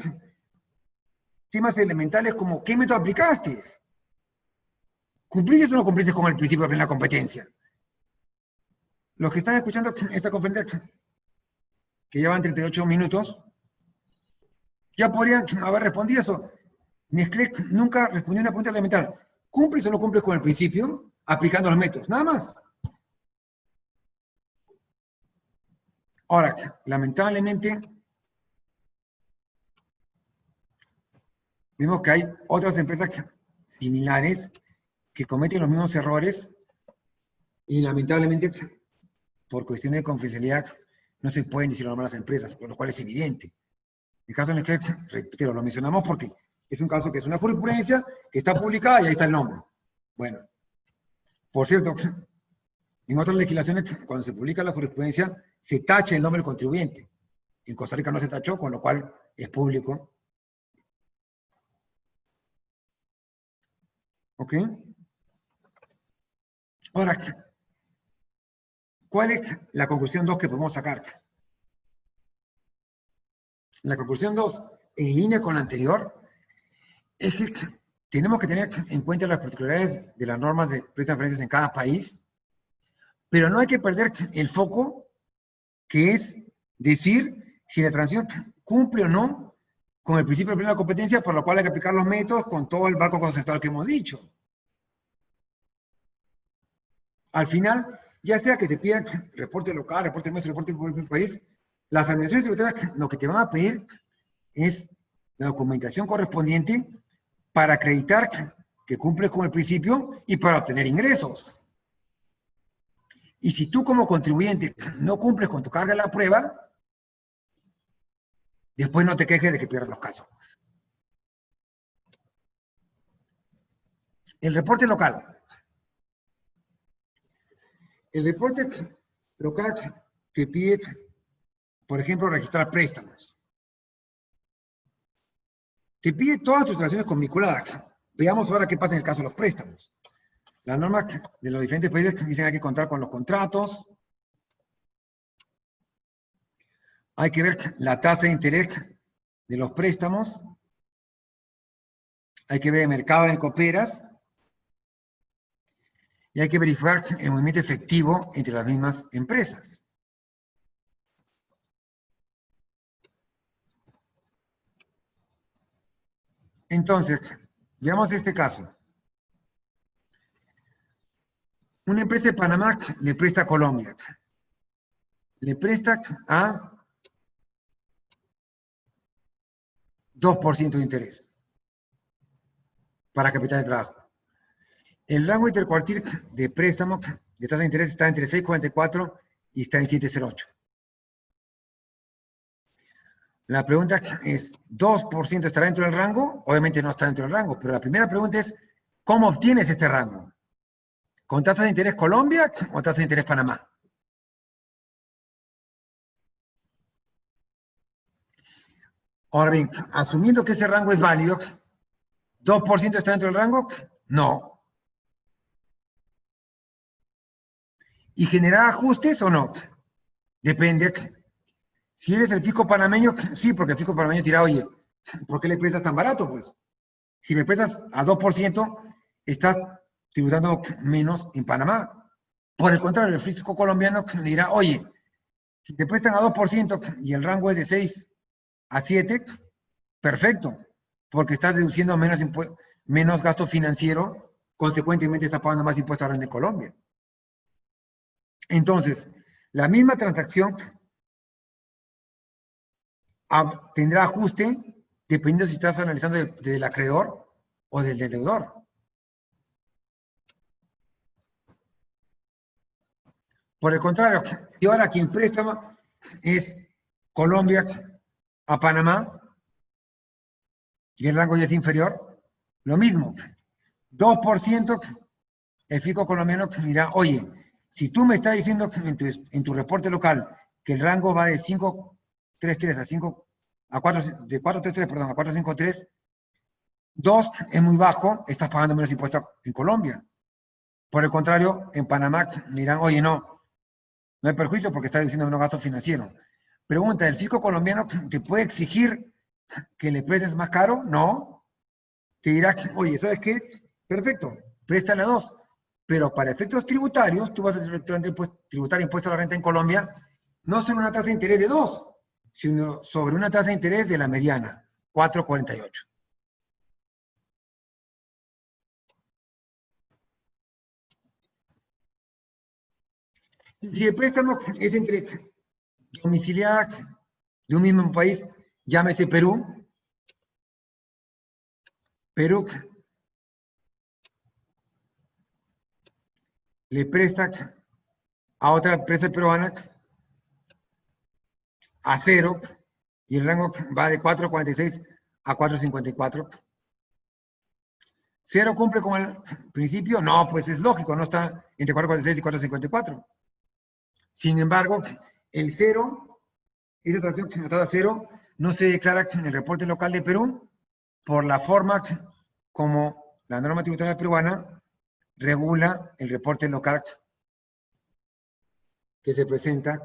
temas elementales como ¿qué método aplicaste? ¿Cumpliste o no cumpliste con el principio de plena competencia? Los que están escuchando esta conferencia, que llevan 38 minutos, ya podrían haber respondido eso. Nestlé nunca respondió una pregunta elemental. ¿Cumples o no cumples con el principio? Aplicando los métodos, nada más. Ahora, lamentablemente, vemos que hay otras empresas similares que cometen los mismos errores y lamentablemente, por cuestiones de confidencialidad, no se pueden decir los nombres de las empresas, por lo cual es evidente. El caso de Nestlé, repito, lo mencionamos porque es un caso que es una jurisprudencia que está publicada y ahí está el nombre. Bueno, por cierto, en otras legislaciones, cuando se publica la jurisprudencia, se tacha el nombre del contribuyente. En Costa Rica no se tachó, con lo cual es público. ¿Ok? Ahora, ¿cuál es la conclusión 2 que podemos sacar? La conclusión 2, en línea con la anterior, es que tenemos que tener en cuenta las particularidades de las normas de presta de transferencias en cada país, pero no hay que perder el foco, que es decir si la transacción cumple o no con el principio de plena competencia, por lo cual hay que aplicar los métodos con todo el marco conceptual que hemos dicho. Al final, ya sea que te pidan reporte local, reporte nuestro, reporte del país, las administraciones tributarias lo que te van a pedir es la documentación correspondiente para acreditar que cumples con el principio y para obtener ingresos. Y si tú como contribuyente no cumples con tu carga de la prueba, después no te quejes de que pierdas los casos. El reporte local. El reporte local te pide, por ejemplo, registrar préstamos. Te pide todas tus transacciones convinculadas. Veamos ahora qué pasa en el caso de los préstamos. Las normas de los diferentes países dicen que hay que contar con los contratos. Hay que ver la tasa de interés de los préstamos. Hay que ver el mercado en cooperas. Y hay que verificar el movimiento efectivo entre las mismas empresas. Entonces, veamos este caso. Una empresa de Panamá le presta a Colombia. Le presta a 2% de interés para capital de trabajo. El rango intercuartil de préstamo de tasa de interés está entre 6,44 y está en 7,08. La pregunta es, ¿2% estará dentro del rango? Obviamente no está dentro del rango, pero la primera pregunta es, ¿cómo obtienes este rango? ¿Con tasa de interés Colombia o tasa de interés Panamá? Ahora bien, asumiendo que ese rango es válido, ¿2% está dentro del rango? No. ¿Y generar ajustes o no? Depende. Si eres el fisco panameño, sí, porque el fisco panameño dirá, oye, ¿por qué le prestas tan barato? Pues, si me prestas a 2%, estás tributando menos en Panamá. Por el contrario, el fisco colombiano dirá, oye, si te prestan a 2% y el rango es de 6 a 7, perfecto, porque estás deduciendo menos gasto financiero, consecuentemente estás pagando más impuestos ahora en Colombia. Entonces, la misma transacción tendrá ajuste dependiendo si estás analizando del acreedor o del deudor. Por el contrario, y ahora quien préstamo es Colombia a Panamá, y el rango ya es inferior, lo mismo, 2%, el fisco colombiano dirá, oye, si tú me estás diciendo en tu reporte local que el rango va de 533 a 433, perdón, a 453, 2 es muy bajo, estás pagando menos impuestos en Colombia. Por el contrario, en Panamá dirán, oye, no hay perjuicio porque está deduciendo menos gasto financiero. Pregunta, ¿el fisco colombiano te puede exigir que le prestes más caro? No. Te dirá, oye, ¿sabes qué? Perfecto, préstale a 2. Pero para efectos tributarios, tú vas a tributar impuesto a la renta en Colombia, no sobre una tasa de interés de 2, sino sobre una tasa de interés de la mediana, 4,48. Si el préstamo es entre domiciliada de un mismo país, llámese Perú, le presta a otra empresa peruana a 0, y el rango va de 4,46 a 4,54. ¿Cero cumple con el principio? No, pues es lógico, no está entre 4,46 y 4,54. Sin embargo, el 0, esa transacción que tasa 0, no se declara en el reporte local de Perú por la forma como la norma tributaria peruana regula el reporte local que se presenta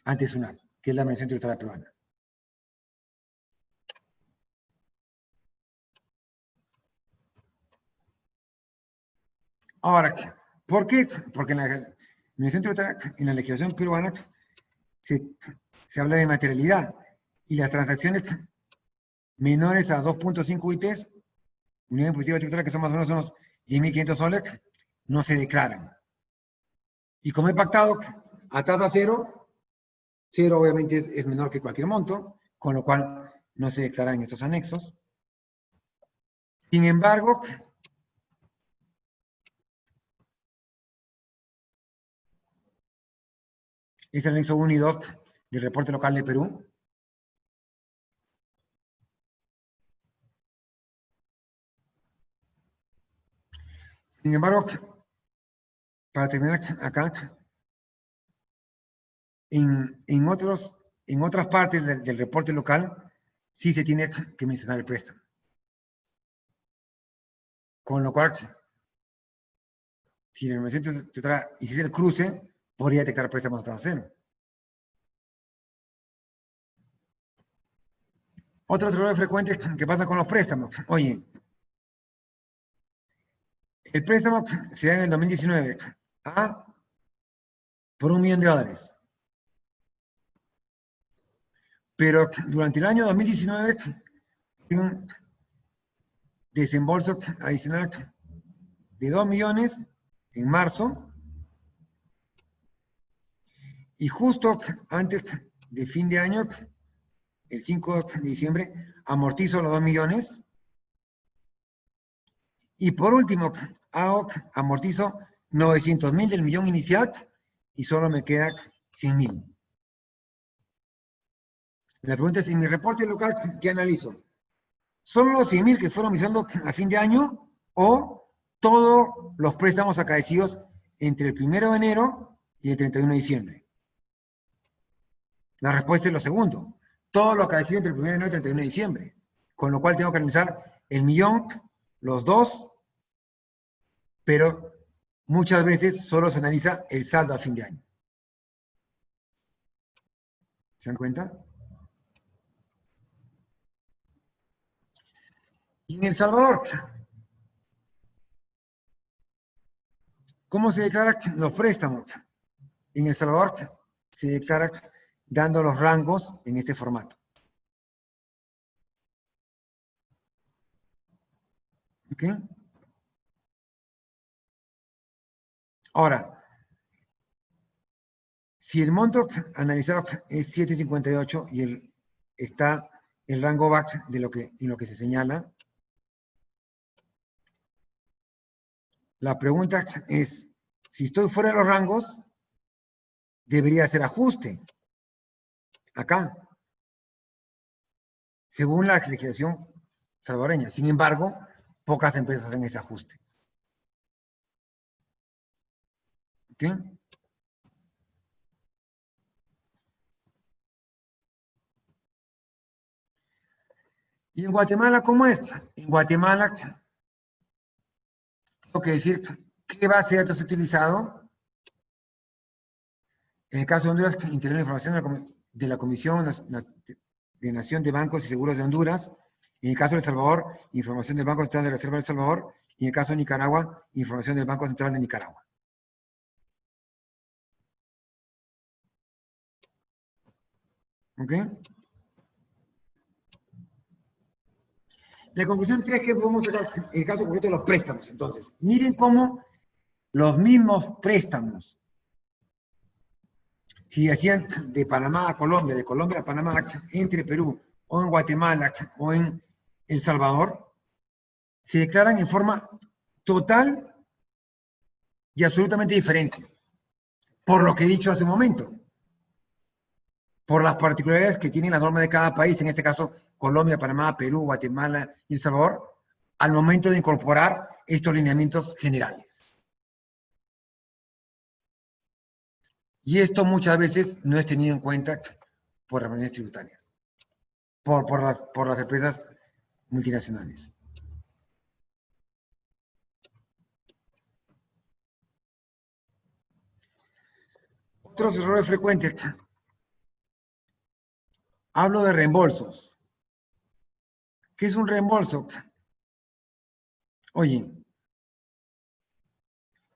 ante SUNAT, que es la Administración Tributaria Peruana. Ahora, ¿por qué? Porque en la Administración Tributaria, en la legislación peruana, se habla de materialidad, y las transacciones menores a 2,5 UITs, unidad impositiva tributaria, que son más o menos unos 10.500 soles, no se declaran. Y como he pactado a tasa 0, 0 obviamente es menor que cualquier monto, con lo cual no se declaran estos anexos. Sin embargo, es el anexo 1 y 2 del reporte local de Perú. Sin embargo, para terminar acá, en otras partes del reporte local, sí se tiene que mencionar el préstamo. Con lo cual, si la Administración Tributaria hiciese el cruce, podría detectar préstamos a tasa 0. Otros errores frecuentes que pasan con los préstamos. Oye, el préstamo se da en el 2019 por $1 millón. Pero durante el año 2019 hay un desembolso adicional de 2 millones en marzo, y justo antes de fin de año, el 5 de diciembre, amortizo los 2 millones. Y por último, amortizo 900.000 del millón inicial y solo me queda 100.000. La pregunta es, en mi reporte local, ¿qué analizo? ¿Solo los 100.000 que fueron visando a fin de año o todos los préstamos acaecidos entre el 1 de enero y el 31 de diciembre? La respuesta es lo segundo. Todo lo acaecido entre el 1 de enero y el 31 de diciembre. Con lo cual tengo que analizar el millón, los dos, pero muchas veces solo se analiza el saldo a fin de año. ¿Se dan cuenta? Y en El Salvador, ¿cómo se declaran los préstamos? En El Salvador se declara dando los rangos en este formato. ¿Ok? Ahora, si el monto analizado es 7.58 y está el rango back de en lo que se señala. La pregunta es, si estoy fuera de los rangos, debería hacer ajuste. Acá. Según la legislación salvadoreña. Sin embargo, pocas empresas hacen ese ajuste. ¿Ok? ¿Y en Guatemala cómo es? En Guatemala, tengo que decir qué base de datos he utilizado. En el caso de Honduras, integré la información de la Comisión de Nación de Bancos y Seguros de Honduras. En el caso de El Salvador, información del Banco Central de la Reserva de El Salvador. Y en el caso de Nicaragua, información del Banco Central de Nicaragua. ¿Ok? La conclusión 3 que podemos sacar en el caso concreto de los préstamos. Entonces, miren cómo los mismos préstamos, si hacían de Panamá a Colombia, de Colombia a Panamá, entre Perú, o en Guatemala, o en El Salvador, se declaran en forma total y absolutamente diferente. Por lo que he dicho hace un momento. Por las particularidades que tiene la norma de cada país, en este caso Colombia, Panamá, Perú, Guatemala y El Salvador, al momento de incorporar estos lineamientos generales. Y esto muchas veces no es tenido en cuenta por las autoridades tributarias, por las empresas multinacionales. Otros errores frecuentes. Hablo de reembolsos. ¿Qué es un reembolso? Oye,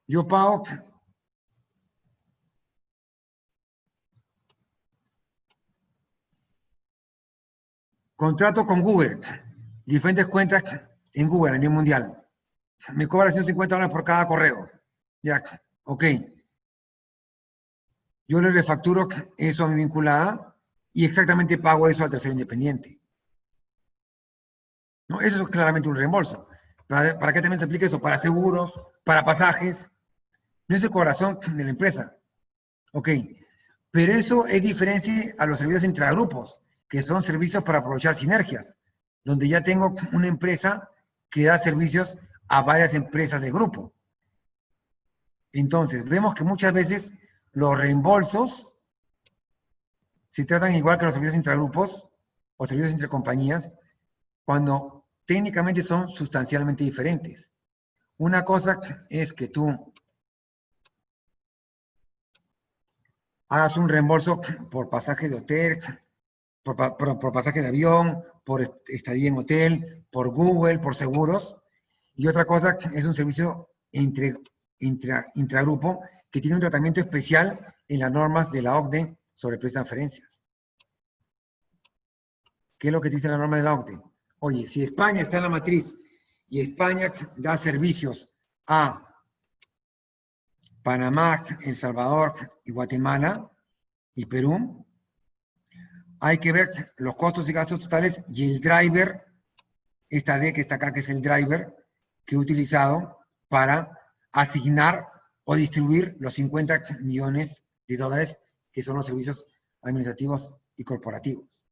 yo pago contrato con Google, diferentes cuentas en Google a nivel mundial. Me cobra $150 por cada correo. Ya, ok. Yo le refacturo eso a mi vinculada y exactamente pago eso al tercero independiente. ¿No? Eso es claramente un reembolso. ¿Para qué también se aplica eso? Para seguros, para pasajes. No es el corazón de la empresa. Ok. Pero eso es diferente a los servicios intragrupos, que son servicios para aprovechar sinergias, donde ya tengo una empresa que da servicios a varias empresas de grupo. Entonces, vemos que muchas veces los reembolsos se tratan igual que los servicios intragrupos o servicios entre compañías, cuando técnicamente son sustancialmente diferentes. Una cosa es que tú hagas un reembolso por pasaje de hotel, por pasaje de avión, por estadía en hotel, por Google, por seguros. Y otra cosa es un servicio intragrupo que tiene un tratamiento especial en las normas de la OCDE sobre transferencias. ¿Qué es lo que dice la norma de la OCDE? Oye, si España está en la matriz y España da servicios a Panamá, El Salvador y Guatemala y Perú, hay que ver los costos y gastos totales y el driver, esta D que está acá, que es el driver que he utilizado para asignar o distribuir los 50 millones de dólares que son los servicios administrativos y corporativos.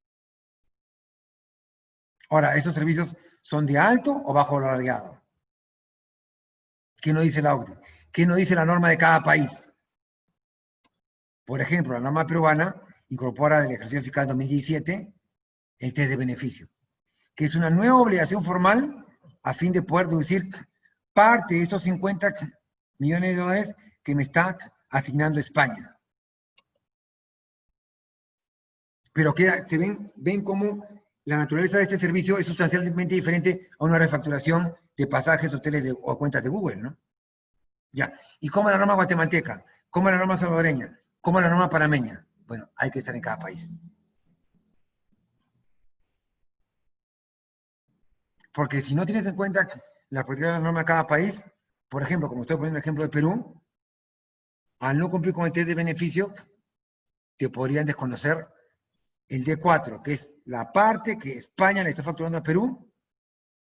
Ahora, ¿esos servicios son de alto o bajo valor agregado? ¿Qué no dice la OCDE? ¿Qué no dice la norma de cada país? Por ejemplo, la norma peruana incorpora del ejercicio fiscal 2017 el test de beneficio, que es una nueva obligación formal a fin de poder deducir parte de estos 50 millones de dólares que me está asignando España. Pero se ven cómo la naturaleza de este servicio es sustancialmente diferente a una refacturación de pasajes, hoteles o cuentas de Google, ¿no? Ya. ¿Y cómo la norma guatemalteca? ¿Cómo la norma salvadoreña? ¿Cómo la norma panameña? Bueno, hay que estar en cada país. Porque si no tienes en cuenta la política de la norma de cada país, por ejemplo, como estoy poniendo el ejemplo de Perú, al no cumplir con el test de beneficio, te podrían desconocer el D4, que es la parte que España le está facturando a Perú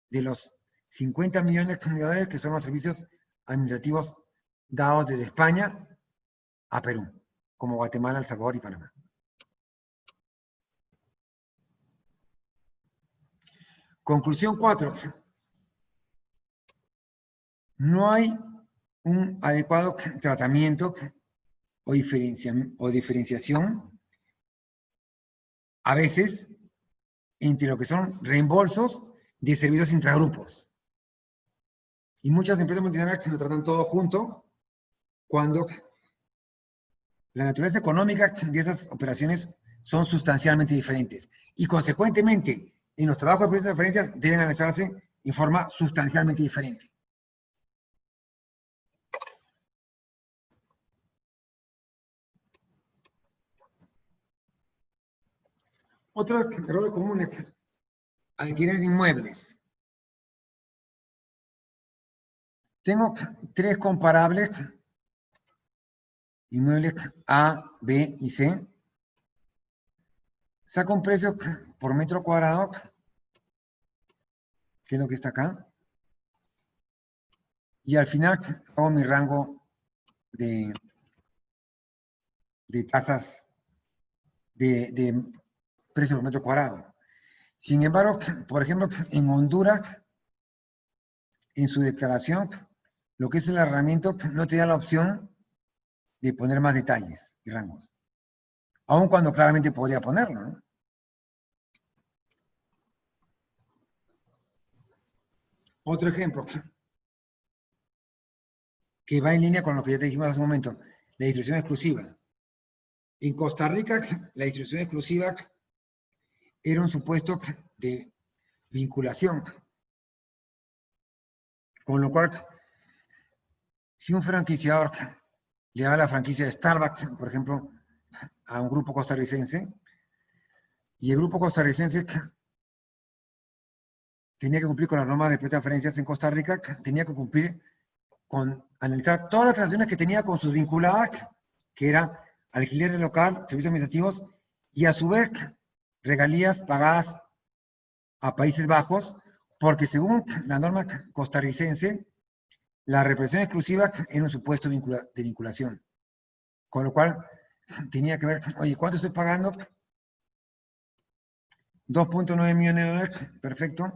de los 50 millones de dólares que son los servicios administrativos dados desde España a Perú, como Guatemala, El Salvador y Panamá. Conclusión 4. No hay un adecuado tratamiento o diferenciación a veces entre lo que son reembolsos de servicios intragrupos. Y muchas empresas multinacionales que lo tratan todo junto cuando la naturaleza económica de esas operaciones son sustancialmente diferentes. Y consecuentemente, en los trabajos de precios de referencia deben analizarse en forma sustancialmente diferente. Otro error común es adquirir inmuebles. Tengo 3 comparables, inmuebles A, B y C. Saco un precio por metro cuadrado, que es lo que está acá. Y al final hago mi rango de tasas de precio por metro cuadrado. Sin embargo, por ejemplo, en Honduras, en su declaración, lo que es el arrendamiento no te da la opción de poner más detalles y rangos. Aun cuando claramente podría ponerlo, ¿no? Otro ejemplo, que va en línea con lo que ya te dijimos hace un momento, la distribución exclusiva. En Costa Rica, la distribución exclusiva era un supuesto de vinculación. Con lo cual, si un franquiciador le da la franquicia de Starbucks, por ejemplo, a un grupo costarricense, y el grupo costarricense tenía que cumplir con las normas de preferencias en Costa Rica, tenía que cumplir con analizar todas las transacciones que tenía con sus vinculadas, que era alquiler de local, servicios administrativos, y a su vez regalías pagadas a Países Bajos, porque según la norma costarricense, la represión exclusiva era un supuesto de vinculación. Con lo cual, tenía que ver, oye, ¿cuánto estoy pagando? 2.9 millones de dólares, perfecto.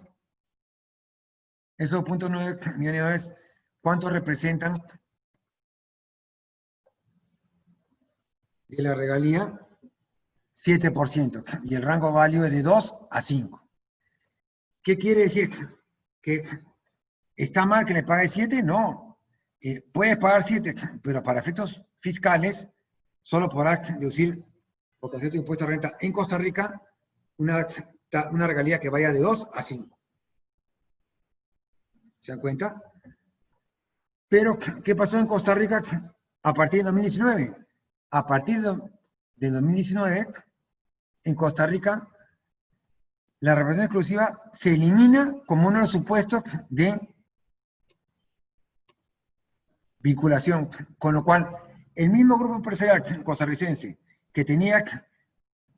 Esos 2.9 millones de dólares, ¿cuánto representan de la regalía? 7%. Y el rango válido es de 2 a 5. ¿Qué quiere decir? ¿Que está mal que le pague 7? No. Puedes pagar 7, pero para efectos fiscales solo podrás deducir, porque hacer tu impuesto de renta en Costa Rica, una regalía que vaya de 2 a 5. ¿Se dan cuenta? Pero, ¿qué pasó en Costa Rica a partir de 2019? A partir de 2019, en Costa Rica, la represión exclusiva se elimina como uno de los supuestos de vinculación, con lo cual el mismo grupo empresarial costarricense que tenía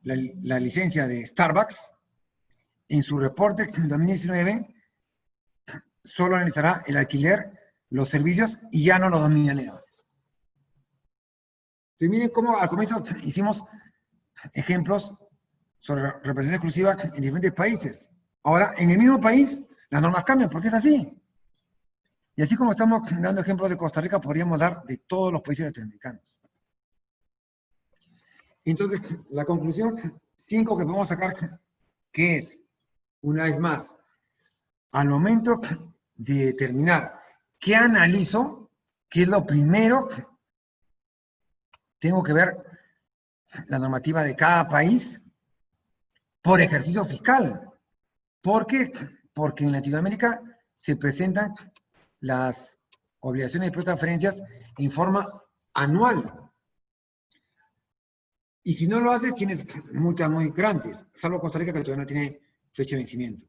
la licencia de Starbucks, en su reporte en 2019 solo analizará el alquiler, los servicios y ya no los 2 millones de dólares. Entonces miren cómo al comienzo hicimos ejemplos sobre represión exclusiva en diferentes países. Ahora, en el mismo país, las normas cambian, porque es así. Y así como estamos dando ejemplos de Costa Rica, podríamos dar de todos los países latinoamericanos. Entonces, la conclusión 5 que podemos sacar, que es, una vez más, al momento de determinar qué analizo, qué es lo primero, tengo que ver la normativa de cada país por ejercicio fiscal. ¿Por qué? Porque en Latinoamérica se presentan las obligaciones de transferencias en forma anual. Y si no lo haces, tienes multas muy grandes, salvo Costa Rica, que todavía no tiene fecha de vencimiento.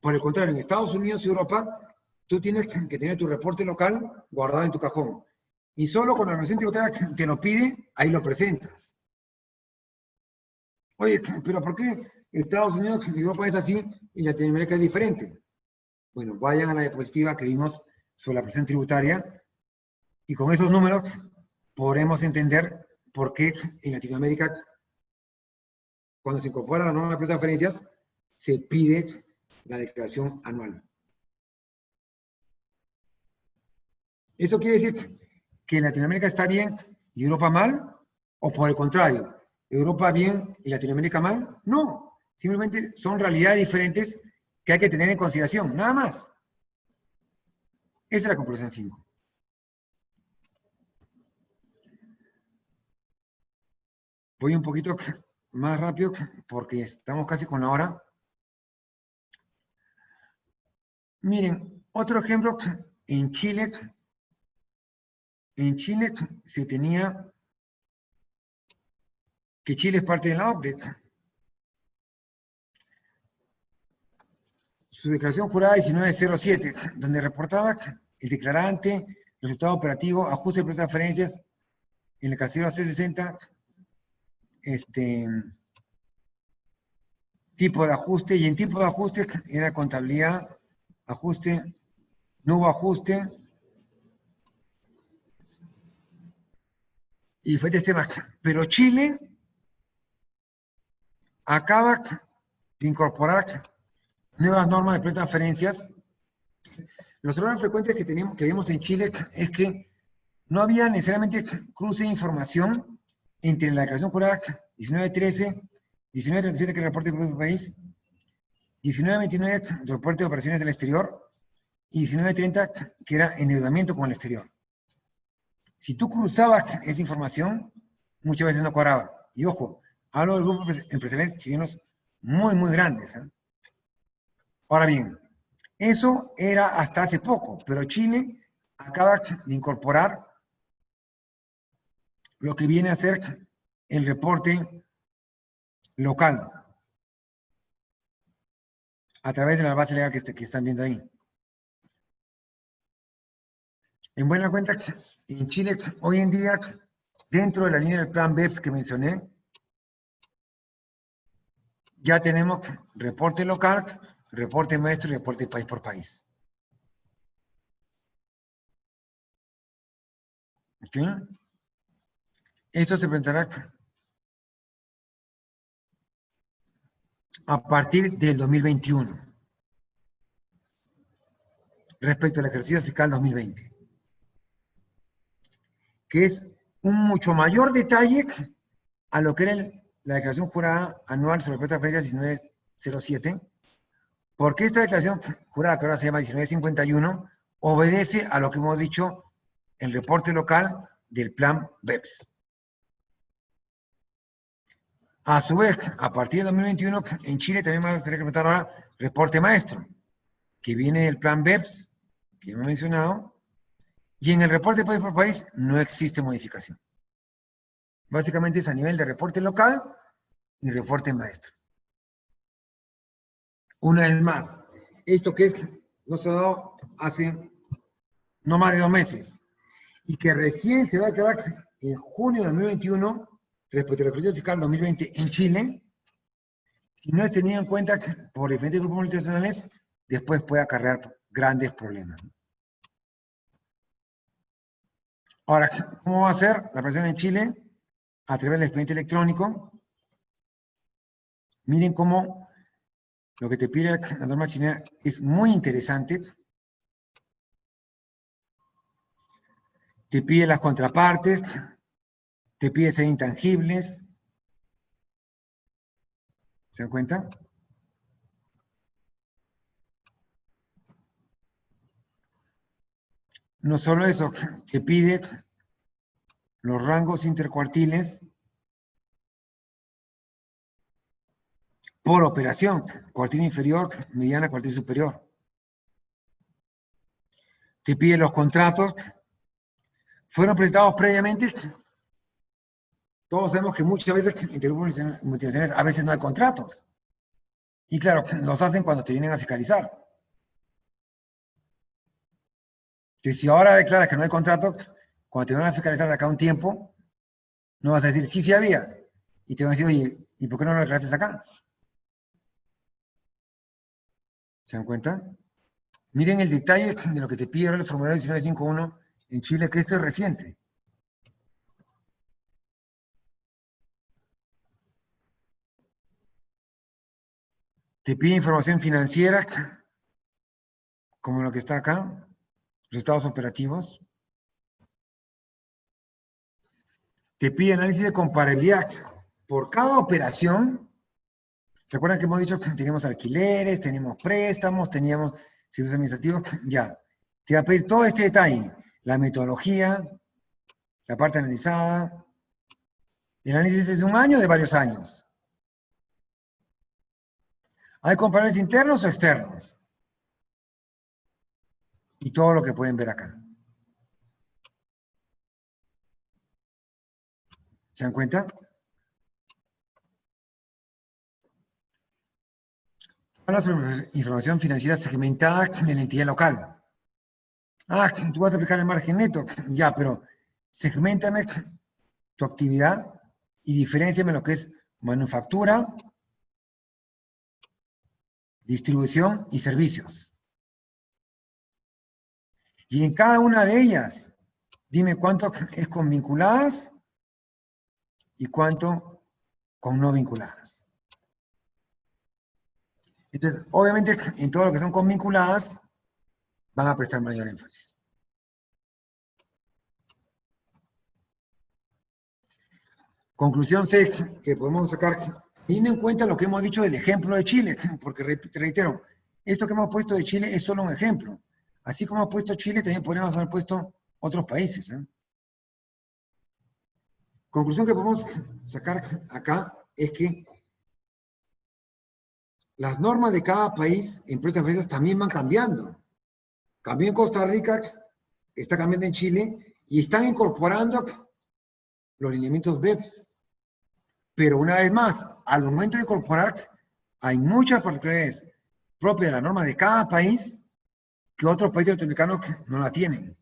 Por el contrario, en Estados Unidos y Europa, tú tienes que tener tu reporte local guardado en tu cajón. Y solo cuando la Administración Tributaria te lo pide, ahí lo presentas. Oye, pero ¿por qué Estados Unidos y Europa es así y Latinoamérica es diferente. Bueno, vayan a la diapositiva que vimos sobre la presión tributaria y con esos números podremos entender por qué en Latinoamérica, cuando se incorpora la norma de precios de referencias, se pide la declaración anual. ¿Eso quiere decir que Latinoamérica está bien y Europa mal? ¿O por el contrario, Europa bien y Latinoamérica mal? No, simplemente son realidades diferentes que hay que tener en consideración, nada más. Esa es la conclusión 5. Voy un poquito más rápido porque estamos casi con la hora. Miren, otro ejemplo, en Chile se tenía que Chile es parte de la OCDE. Su declaración jurada 1907, donde reportaba el declarante, resultado operativo, ajuste de precios de referencias en el casillero C60, tipo de ajuste, y en tipo de ajuste era contabilidad, ajuste, no hubo ajuste, y diferentes temas. Pero Chile acaba de incorporar nuevas normas de precios de referencias. Los problemas frecuentes que vimos en Chile es que no había necesariamente cruce de información entre la declaración jurada 1913, 1937, que es el reporte del país, 1929, el reporte de operaciones del exterior, y 1930, que era endeudamiento con el exterior. Si tú cruzabas esa información, muchas veces no cuadraba. Y ojo, hablo de grupos empresariales chilenos muy, muy grandes. Ahora bien, eso era hasta hace poco, pero Chile acaba de incorporar lo que viene a ser el reporte local a través de la base legal que están viendo ahí. En buena cuenta, en Chile hoy en día, dentro de la línea del plan BEPS que mencioné, ya tenemos reporte local, reporte maestro y reporte país por país. ¿Ok? Esto se presentará a partir del 2021, respecto al ejercicio fiscal 2020, que es un mucho mayor detalle a lo que era la declaración jurada anual sobre precios de referencias 1907, porque esta declaración jurada, que ahora se llama 1951, obedece a lo que hemos dicho, el reporte local del plan BEPS. A su vez, a partir de 2021, en Chile también vamos a tener que presentar ahora reporte maestro, que viene del plan BEPS, que hemos mencionado, y en el reporte país por país no existe modificación. Básicamente es a nivel de reporte local y reporte maestro. Una vez más, esto que nos ha dado hace no más de 2 meses, y que recién se va a quedar en junio de 2021, respecto al ejercicio fiscal 2020 en Chile, si no es tenido en cuenta por diferentes grupos multinacionales, después puede acarrear grandes problemas. Ahora, ¿cómo va a ser la presión en Chile? A través del expediente electrónico. Miren cómo lo que te pide la norma chilena es muy interesante. Te pide las contrapartes, te pide ser intangibles. ¿Se dan cuenta? No solo eso, te pide los rangos intercuartiles por operación, cuartil inferior, mediana, cuartil superior. Te pide los contratos. ¿Fueron presentados previamente? Todos sabemos que muchas veces entre grupos multinacionales a veces no hay contratos. Y claro, los hacen cuando te vienen a fiscalizar. Que si ahora declaras que no hay contrato, cuando te van a fiscalizar de acá a un tiempo, no vas a decir, sí, sí había. Y te van a decir, oye, ¿y por qué no lo declaraste acá? ¿Se dan cuenta? Miren el detalle de lo que te pide ahora el formulario 1951 en Chile, que esto es reciente. Te pide información financiera, como lo que está acá, resultados operativos. Te pide análisis de comparabilidad por cada operación. ¿Recuerdan que hemos dicho que teníamos alquileres, teníamos préstamos, teníamos servicios administrativos? Ya. Te va a pedir todo este detalle. La metodología, la parte analizada. El análisis es de un año o de varios años. ¿Hay comparables internos o externos? Y todo lo que pueden ver acá. ¿Se dan cuenta? Habla sobre información financiera segmentada de la entidad local. Ah, tú vas a aplicar el margen neto. Ya, pero segméntame tu actividad y diferénciame lo que es manufactura, distribución y servicios. Y en cada una de ellas, dime cuánto es con vinculadas y cuánto con no vinculadas. Entonces, obviamente, en todo lo que son con vinculadas, van a prestar mayor énfasis. Conclusión C que podemos sacar, teniendo en cuenta lo que hemos dicho del ejemplo de Chile, porque reitero, esto que hemos puesto de Chile es solo un ejemplo. Así como ha puesto Chile, también podríamos haber puesto otros países. Conclusión que podemos sacar acá es que las normas de cada país en prestas de también van cambiando. Cambió en Costa Rica, está cambiando en Chile, y están incorporando los lineamientos BEPS. Pero una vez más, al momento de incorporar, hay muchas particularidades propias de la norma de cada país que otros países latinoamericanos no la tienen.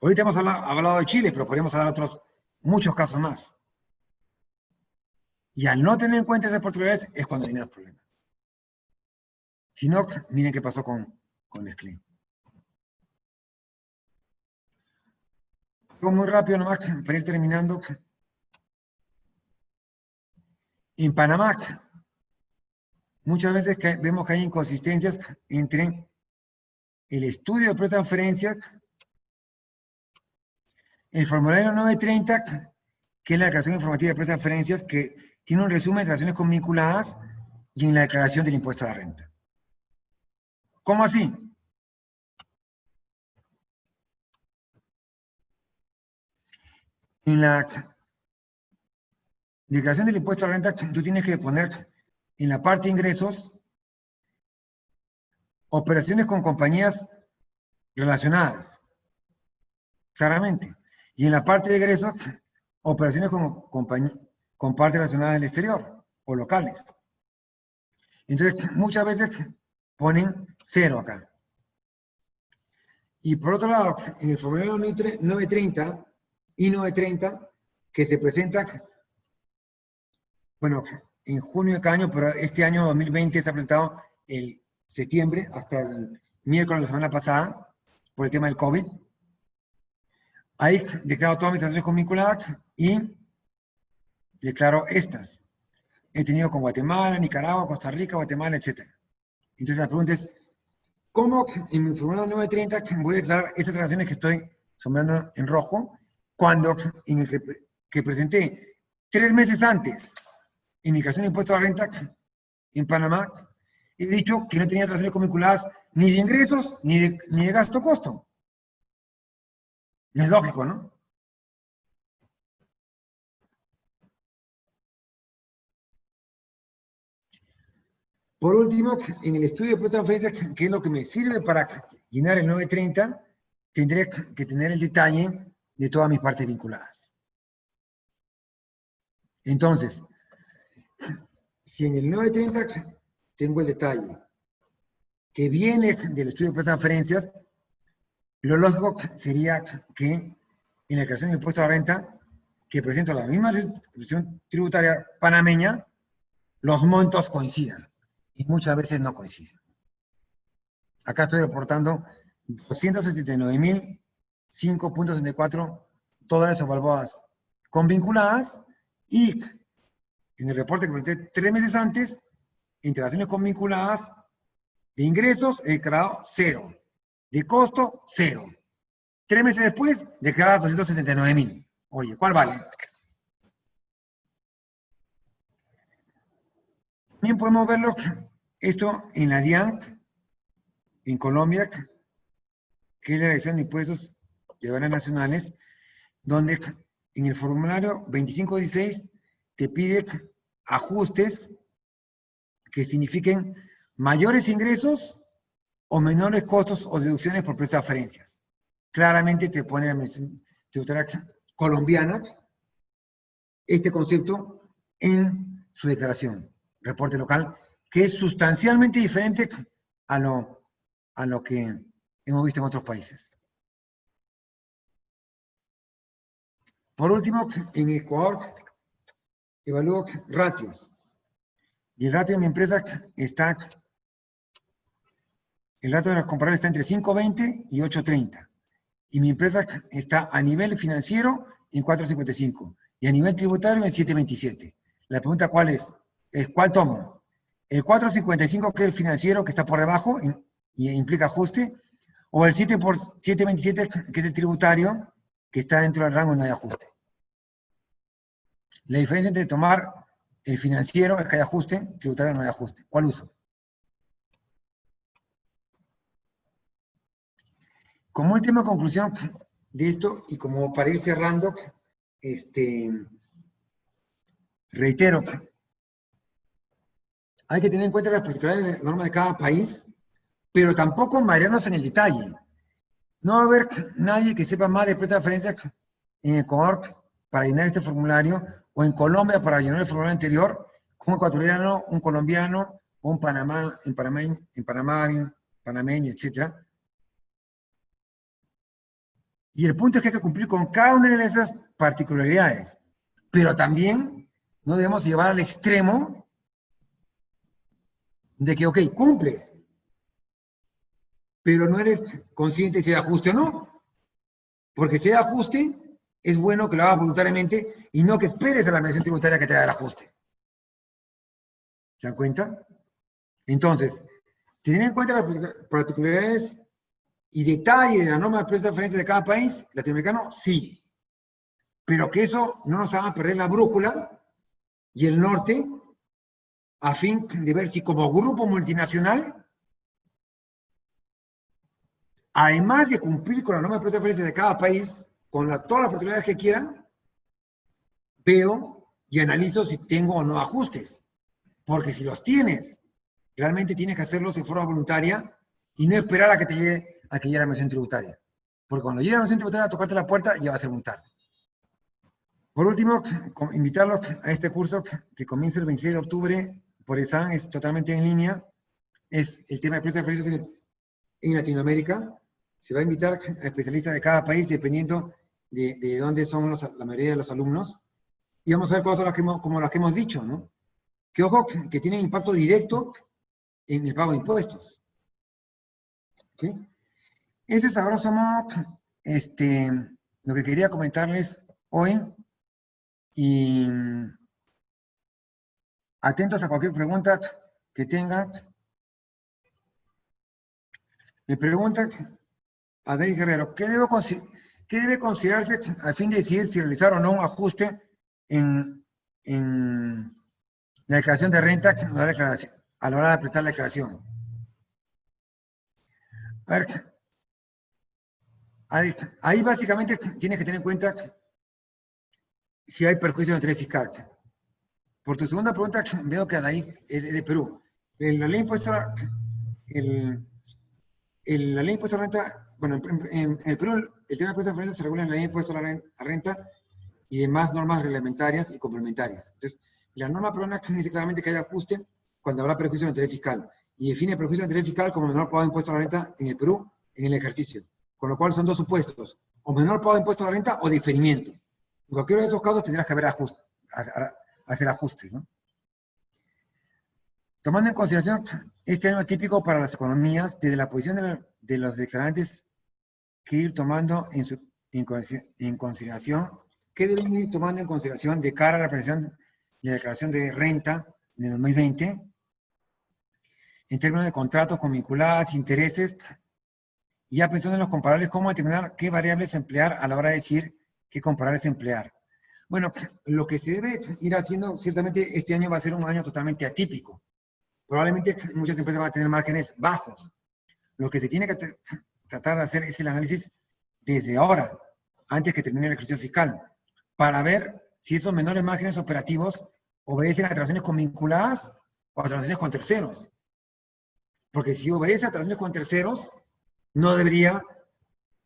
Ahorita hemos hablado de Chile, pero podríamos hablar de otros muchos casos más. Y al no tener en cuenta esas particularidades es cuando vienen los problemas. Si no, miren qué pasó con Nestlé. Muy rápido nomás para ir terminando. En Panamá, muchas veces vemos que hay inconsistencias entre el estudio de pretransferencias, el formulario 930, que es la declaración informativa de pretransferencias, que tiene un resumen de relaciones con vinculadas, y en la declaración del impuesto a la renta. ¿Cómo así? En la declaración del impuesto a la renta, tú tienes que poner en la parte de ingresos operaciones con compañías relacionadas, claramente. Y en la parte de egresos, operaciones con partes relacionadas del exterior o locales. Entonces, muchas veces ponen 0 acá. Y por otro lado, en el formulario 930 y 930, que se presenta, bueno, en junio de cada año, pero este año 2020 se ha presentado el septiembre hasta el miércoles de la semana pasada, por el tema del COVID. Ahí declaro todas mis transacciones con vinculadas y declaro estas. He tenido con Guatemala, Nicaragua, Costa Rica, Guatemala, etc. Entonces la pregunta es, ¿cómo en mi formulario 930 voy a declarar estas transacciones que estoy sombreando en rojo cuando en el que presenté 3 meses antes en mi declaración de impuesto a la renta en Panamá, he dicho que no tenía transacciones vinculadas ni de ingresos ni de gasto-costo? No es lógico, ¿no? Por último, en el estudio de pretransferencia, que es lo que me sirve para llenar el 930, tendré que tener el detalle de todas mis partes vinculadas. Entonces, si en el 930 tengo el detalle que viene del estudio de pretransferencias, lo lógico sería que en la declaración del impuesto a la renta, que presento la misma distribución tributaria panameña, los montos coincidan. y muchas veces no coinciden. Acá estoy aportando 279.005.64 dólares o balboas convinculadas, y en el reporte que presenté 3 meses antes, interacciones convinculadas de ingresos he declarado 0, de costo 0. 3 meses después, declarado 279.000. Oye, ¿cuál vale? También podemos verlo, esto en la DIAN, en Colombia, que es la Dirección de Impuestos y Aduanas Nacionales, donde en el formulario 2516 te pide ajustes que signifiquen mayores ingresos o menores costos o deducciones por transferencias. Claramente te pone la administración tributaria colombiana este concepto en su declaración, reporte local, que es sustancialmente diferente a lo que hemos visto en otros países. Por último, en Ecuador evalúo ratios. Y el ratio de mi empresa está, el ratio de los comparables está entre 5.20 y 8.30. Y mi empresa está a nivel financiero en 4.55 y a nivel tributario en 7.27. La pregunta ¿cuál es? ¿Cuál tomo? ¿El 4.55 que es el financiero que está por debajo y implica ajuste? ¿O el 7.27 que es el tributario que está dentro del rango y no hay ajuste? La diferencia entre tomar el financiero es que hay ajuste, tributario no hay ajuste. ¿Cuál uso? Como última conclusión de esto, y como para ir cerrando, reitero, hay que tener en cuenta las particularidades de la norma de cada país, pero tampoco marearnos en el detalle. No va a haber nadie que sepa más de transferencias en Ecuador para llenar este formulario, o en Colombia para llenar el formulario anterior, como un ecuatoriano, un colombiano, o un panameño, etc. Y el punto es que hay que cumplir con cada una de esas particularidades, pero también no debemos llevar al extremo de que, ok, cumples, pero no eres consciente si hay ajuste o no. Porque si hay ajuste, es bueno que lo hagas voluntariamente y no que esperes a la administración tributaria que te haga el ajuste. ¿Se dan cuenta? Entonces, tener en cuenta las particularidades y detalle de la norma de precios de referencia de cada país latinoamericano, sí. Pero que eso no nos haga perder la brújula y el norte a fin de ver si como grupo multinacional, además de cumplir con la norma de precios de referencia de cada país, con todas las particularidades que quieran, veo y analizo si tengo o no ajustes. Porque si los tienes, realmente tienes que hacerlos en forma voluntaria y no esperar a que llegue la administración tributaria. Porque cuando llegue la administración tributaria a tocarte la puerta, ya va a ser muy tarde. Por último, invitarlos a este curso que comienza el 26 de octubre por ESAN, es totalmente en línea. Es el tema de precios de referencia en Latinoamérica. Se va a invitar a especialistas de cada país, dependiendo de dónde son la mayoría de los alumnos. Y vamos a ver cosas como las que hemos dicho, ¿no? Que ojo, que tienen impacto directo en el pago de impuestos. ¿Sí? Eso es ahora lo que quería comentarles hoy. Y atentos a cualquier pregunta que tengan. Me pregunta a David Guerrero, ¿qué debe considerarse a fin de decidir si realizar o no un ajuste en la declaración de renta a la hora de prestar la declaración? A ver, ahí básicamente tienes que tener en cuenta si hay perjuicio de autoridad fiscal. Por tu segunda pregunta, veo que Adaí es de Perú. En la ley de impuesto a la renta, bueno, en el Perú el tema de impuesto a la renta se regula en la ley de impuesto a la renta y demás normas reglamentarias y complementarias. Entonces, la norma peruana dice claramente que hay ajuste cuando habrá perjuicio de autoridad fiscal, y define perjuicio de autoridad fiscal como menor pago de impuesto a la renta en el Perú en el ejercicio, con lo cual son dos supuestos, o menor pago de impuesto a la renta o diferimiento. En cualquiera de esos casos tendrás que hacer ajustes, ¿no? Tomando en consideración este año típico para las economías, desde la posición de los declarantes que ir tomando en consideración, ¿qué deben ir tomando en consideración de cara a la presentación de la declaración de renta de 2020? En términos de contratos con vinculadas, intereses, y ya pensando en los comparables, ¿cómo determinar qué variables emplear a la hora de decir qué comparables emplear? Bueno, lo que se debe ir haciendo, ciertamente este año va a ser un año totalmente atípico. Probablemente muchas empresas van a tener márgenes bajos. Lo que se tiene que tratar de hacer es el análisis desde ahora, antes que termine el ejercicio fiscal, para ver si esos menores márgenes operativos obedecen a transacciones con vinculadas o a transacciones con terceros. Porque si obedece a transacciones con terceros, no debería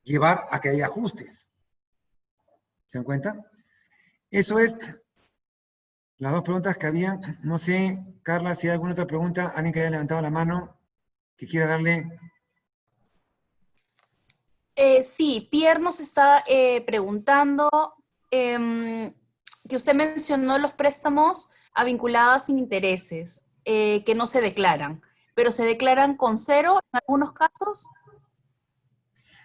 llevar a que haya ajustes. ¿Se dan cuenta? Eso es las dos preguntas que había. No sé, Carla, si hay alguna otra pregunta, alguien que haya levantado la mano, que quiera darle. Sí, Pierre nos está preguntando que usted mencionó los préstamos a vinculadas sin intereses, que no se declaran, pero se declaran con cero en algunos casos.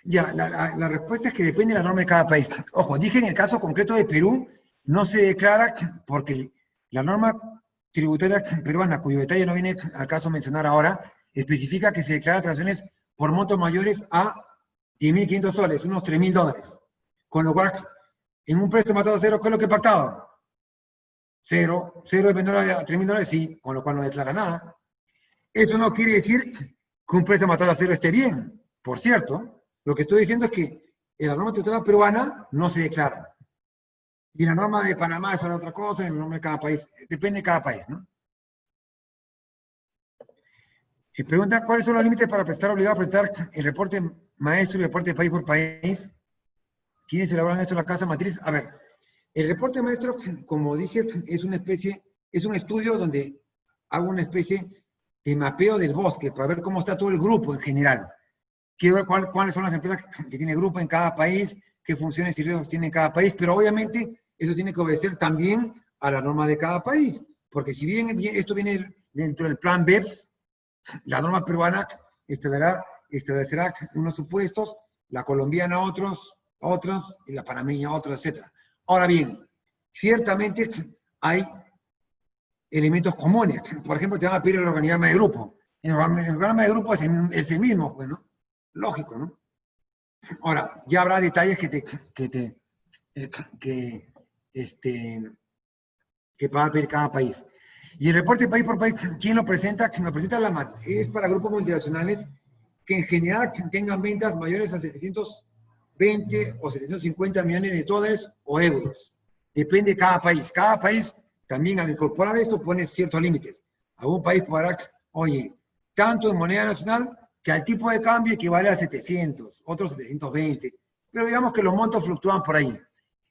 Ya, la respuesta es que depende de la norma de cada país. Ojo, dije en el caso concreto de Perú, no se declara porque la norma tributaria peruana, cuyo detalle no viene al caso mencionar ahora, especifica que se declaran transacciones por montos mayores a 10.500 soles, unos 3.000 dólares. Con lo cual, en un préstamo a cero, ¿qué es lo que he pactado? Cero de menor a 3.000 dólares, sí, con lo cual no declara nada. Eso no quiere decir que un préstamo a cero esté bien, por cierto. Lo que estoy diciendo es que en la norma tributaria peruana no se declara. Y en la norma de Panamá es otra cosa, en la norma de cada país, depende de cada país, ¿no? Y pregunta, ¿cuáles son los límites para estar obligado a presentar el reporte maestro y el reporte país por país? ¿Quiénes elaboran esto en la casa matriz? A ver, el reporte maestro, como dije, es una especie, es un estudio donde hago una especie de mapeo del bosque para ver cómo está todo el grupo en general. Quiero ver cuáles son las empresas que tiene grupo en cada país, qué funciones y riesgos tiene cada país, pero obviamente eso tiene que obedecer también a la norma de cada país, porque si bien esto viene dentro del plan BEPS, la norma peruana establecerá unos supuestos, la colombiana otros, y la panameña otros, etc. Ahora bien, ciertamente hay elementos comunes. Por ejemplo, te van a pedir el organigrama de grupo. El organigrama de grupo es el mismo, pues, ¿no? Lógico, ¿no? Ahora, ya habrá detalles que va a pedir cada país. Y el reporte país por país, ¿quién lo presenta? Quien lo presenta es para grupos multinacionales que en general tengan ventas mayores a 720 o 750 millones de dólares o euros. Depende de cada país. Cada país también al incorporar esto pone ciertos límites. Algún país podrá, oye, tanto en moneda nacional que al tipo de cambio equivale a 700, otros 720. Pero digamos que los montos fluctúan por ahí.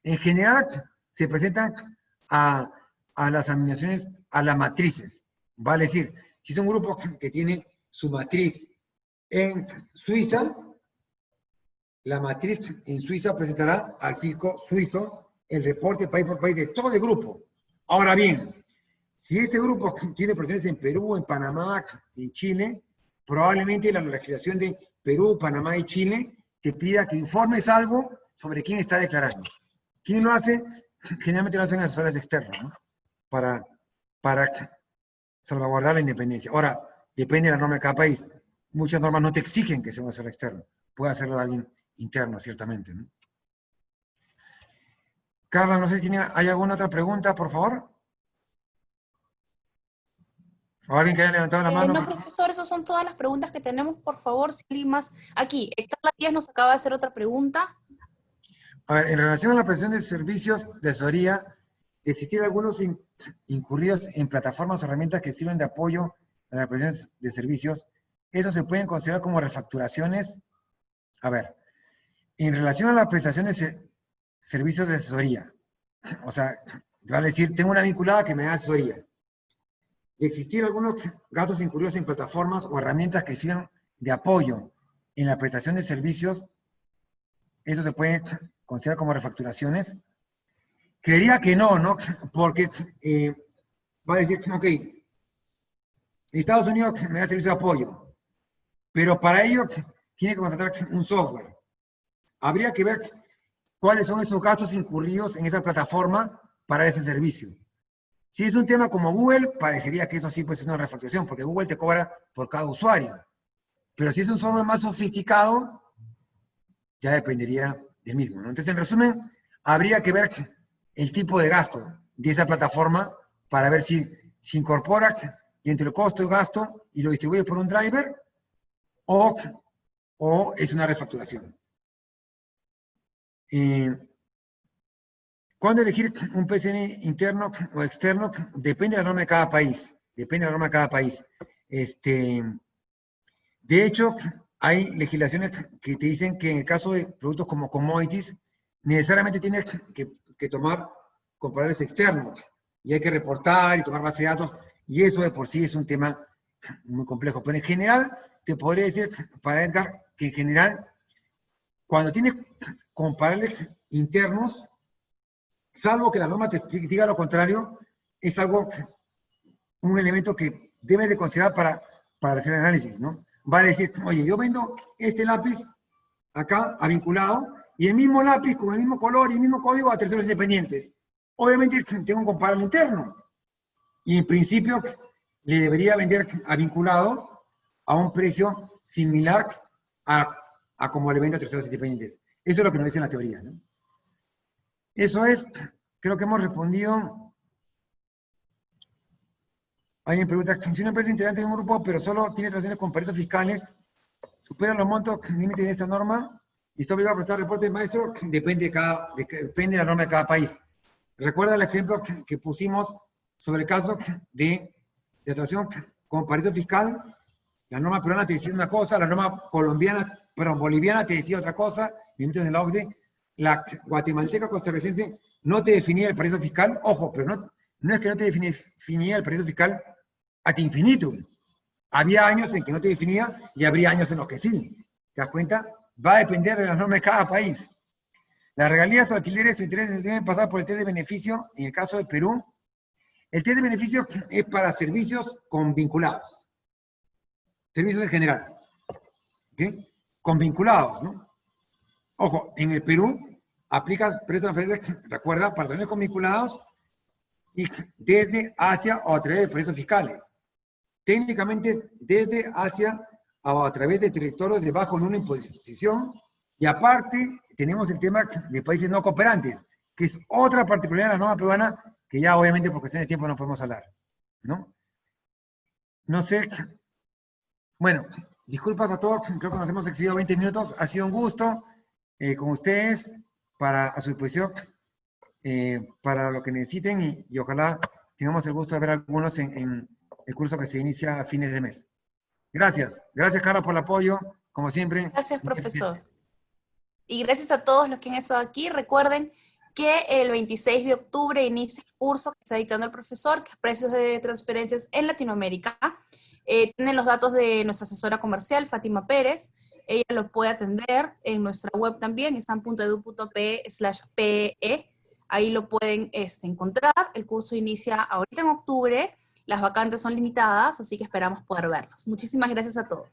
En general se presentan a las administraciones, a las matrices. Vale decir, si es un grupo que tiene su matriz en Suiza, la matriz en Suiza presentará al fisco suizo el reporte país por país de todo el grupo. Ahora bien, si ese grupo tiene presencia en Perú, en Panamá, en Chile, probablemente la legislación de Perú, Panamá y Chile te pida que informes algo sobre quién está declarando. ¿Quién lo hace? Generalmente lo hacen asesores externos, ¿no? Para salvaguardar la independencia. Ahora, depende de la norma de cada país. Muchas normas no te exigen que sea un asesor externo. Puede hacerlo alguien interno, ciertamente, ¿no? Carla, no sé si hay alguna otra pregunta, por favor. ¿O alguien que haya levantado la mano? No, profesor, esas son todas las preguntas que tenemos. Por favor, si hay más. Aquí, Carla Díaz nos acaba de hacer otra pregunta. A ver, en relación a la prestación de servicios de asesoría, ¿existir algunos incurridos en plataformas o herramientas que sirven de apoyo a la prestación de servicios? ¿Eso se pueden considerar como refacturaciones? A ver, en relación a la prestación de servicios de asesoría, o sea, te van a decir, tengo una vinculada que me da asesoría. Y existir algunos gastos incurridos en plataformas o herramientas que sirvan de apoyo en la prestación de servicios, ¿eso se puede considerar como refacturaciones? Creería que no, ¿no? Porque va a decir, ok, Estados Unidos me da servicio de apoyo, pero para ello tiene que contratar un software. Habría que ver cuáles son esos gastos incurridos en esa plataforma para ese servicio. Si es un tema como Google, parecería que eso sí puede ser una refacturación, porque Google te cobra por cada usuario. Pero si es un software más sofisticado, ya dependería del mismo, ¿no? Entonces, en resumen, habría que ver el tipo de gasto de esa plataforma para ver si se incorpora entre el costo y gasto y lo distribuye por un driver o es una refacturación. ¿Cuándo elegir un PCN interno o externo? Depende de la norma de cada país. Depende de la norma de cada país. De hecho, hay legislaciones que te dicen que en el caso de productos como commodities, necesariamente tienes que tomar compradores externos. Y hay que reportar y tomar base de datos. Y eso de por sí es un tema muy complejo. Pero en general, te podría decir, para Edgar, que en general, cuando tienes comparables internos, salvo que la norma te diga lo contrario, es algo, un elemento que debes de considerar para hacer el análisis, ¿no? Va a decir, oye, yo vendo este lápiz acá a vinculado y el mismo lápiz con el mismo color y el mismo código a terceros independientes. Obviamente tengo un comparable interno y en principio le debería vender a vinculado a un precio similar a como le vendo a terceros independientes. Eso es lo que nos dice en la teoría, ¿no? Eso es, creo que hemos respondido. Alguien pregunta, si una empresa integrante de un grupo, pero solo tiene relaciones con paraísos fiscales, supera los montos límites de esta norma y está obligado a prestar reporte, maestro, depende de la norma de cada país. Recuerda el ejemplo que pusimos sobre el caso de relación con paraíso fiscal. La norma peruana te decía una cosa, la norma colombiana, perdón, boliviana te decía otra cosa, límites de la OCDE. La guatemalteca costarricense no te definía el paraíso fiscal, ojo, pero no es que no te definía el paraíso fiscal ad infinitum. Había años en que no te definía y habría años en los que sí. ¿Te das cuenta? Va a depender de las normas de cada país. Las regalías o alquileres o intereses deben pasar por el test de beneficio. En el caso de Perú, el test de beneficio es para servicios con vinculados. Servicios en general. ¿Okay? Con vinculados, ¿no? Ojo, en el Perú aplica precios de transferencia, recuerda, para transferencias con vinculados y desde hacia o a través de precios fiscales. Técnicamente desde hacia o a través de territorios de bajo una imposición y aparte tenemos el tema de países no cooperantes, que es otra particularidad de la norma peruana que ya obviamente por cuestión de tiempo no podemos hablar, ¿no? No sé, bueno, disculpas a todos, creo que nos hemos excedido 20 minutos, ha sido un gusto con ustedes, a su disposición, para lo que necesiten y ojalá tengamos el gusto de ver algunos en el curso que se inicia a fines de mes. Gracias. Gracias, Carla, por el apoyo. Como siempre. Gracias, profesor. Y gracias a todos los que han estado aquí. Recuerden que el 26 de octubre inicia el curso que está dictando el profesor, que es Precios de Transferencias en Latinoamérica. Tienen los datos de nuestra asesora comercial, Fátima Pérez. Ella los puede atender en nuestra web también, isam.edu.pe/pe. Ahí lo pueden encontrar. El curso inicia ahorita en octubre. Las vacantes son limitadas, así que esperamos poder verlos. Muchísimas gracias a todos.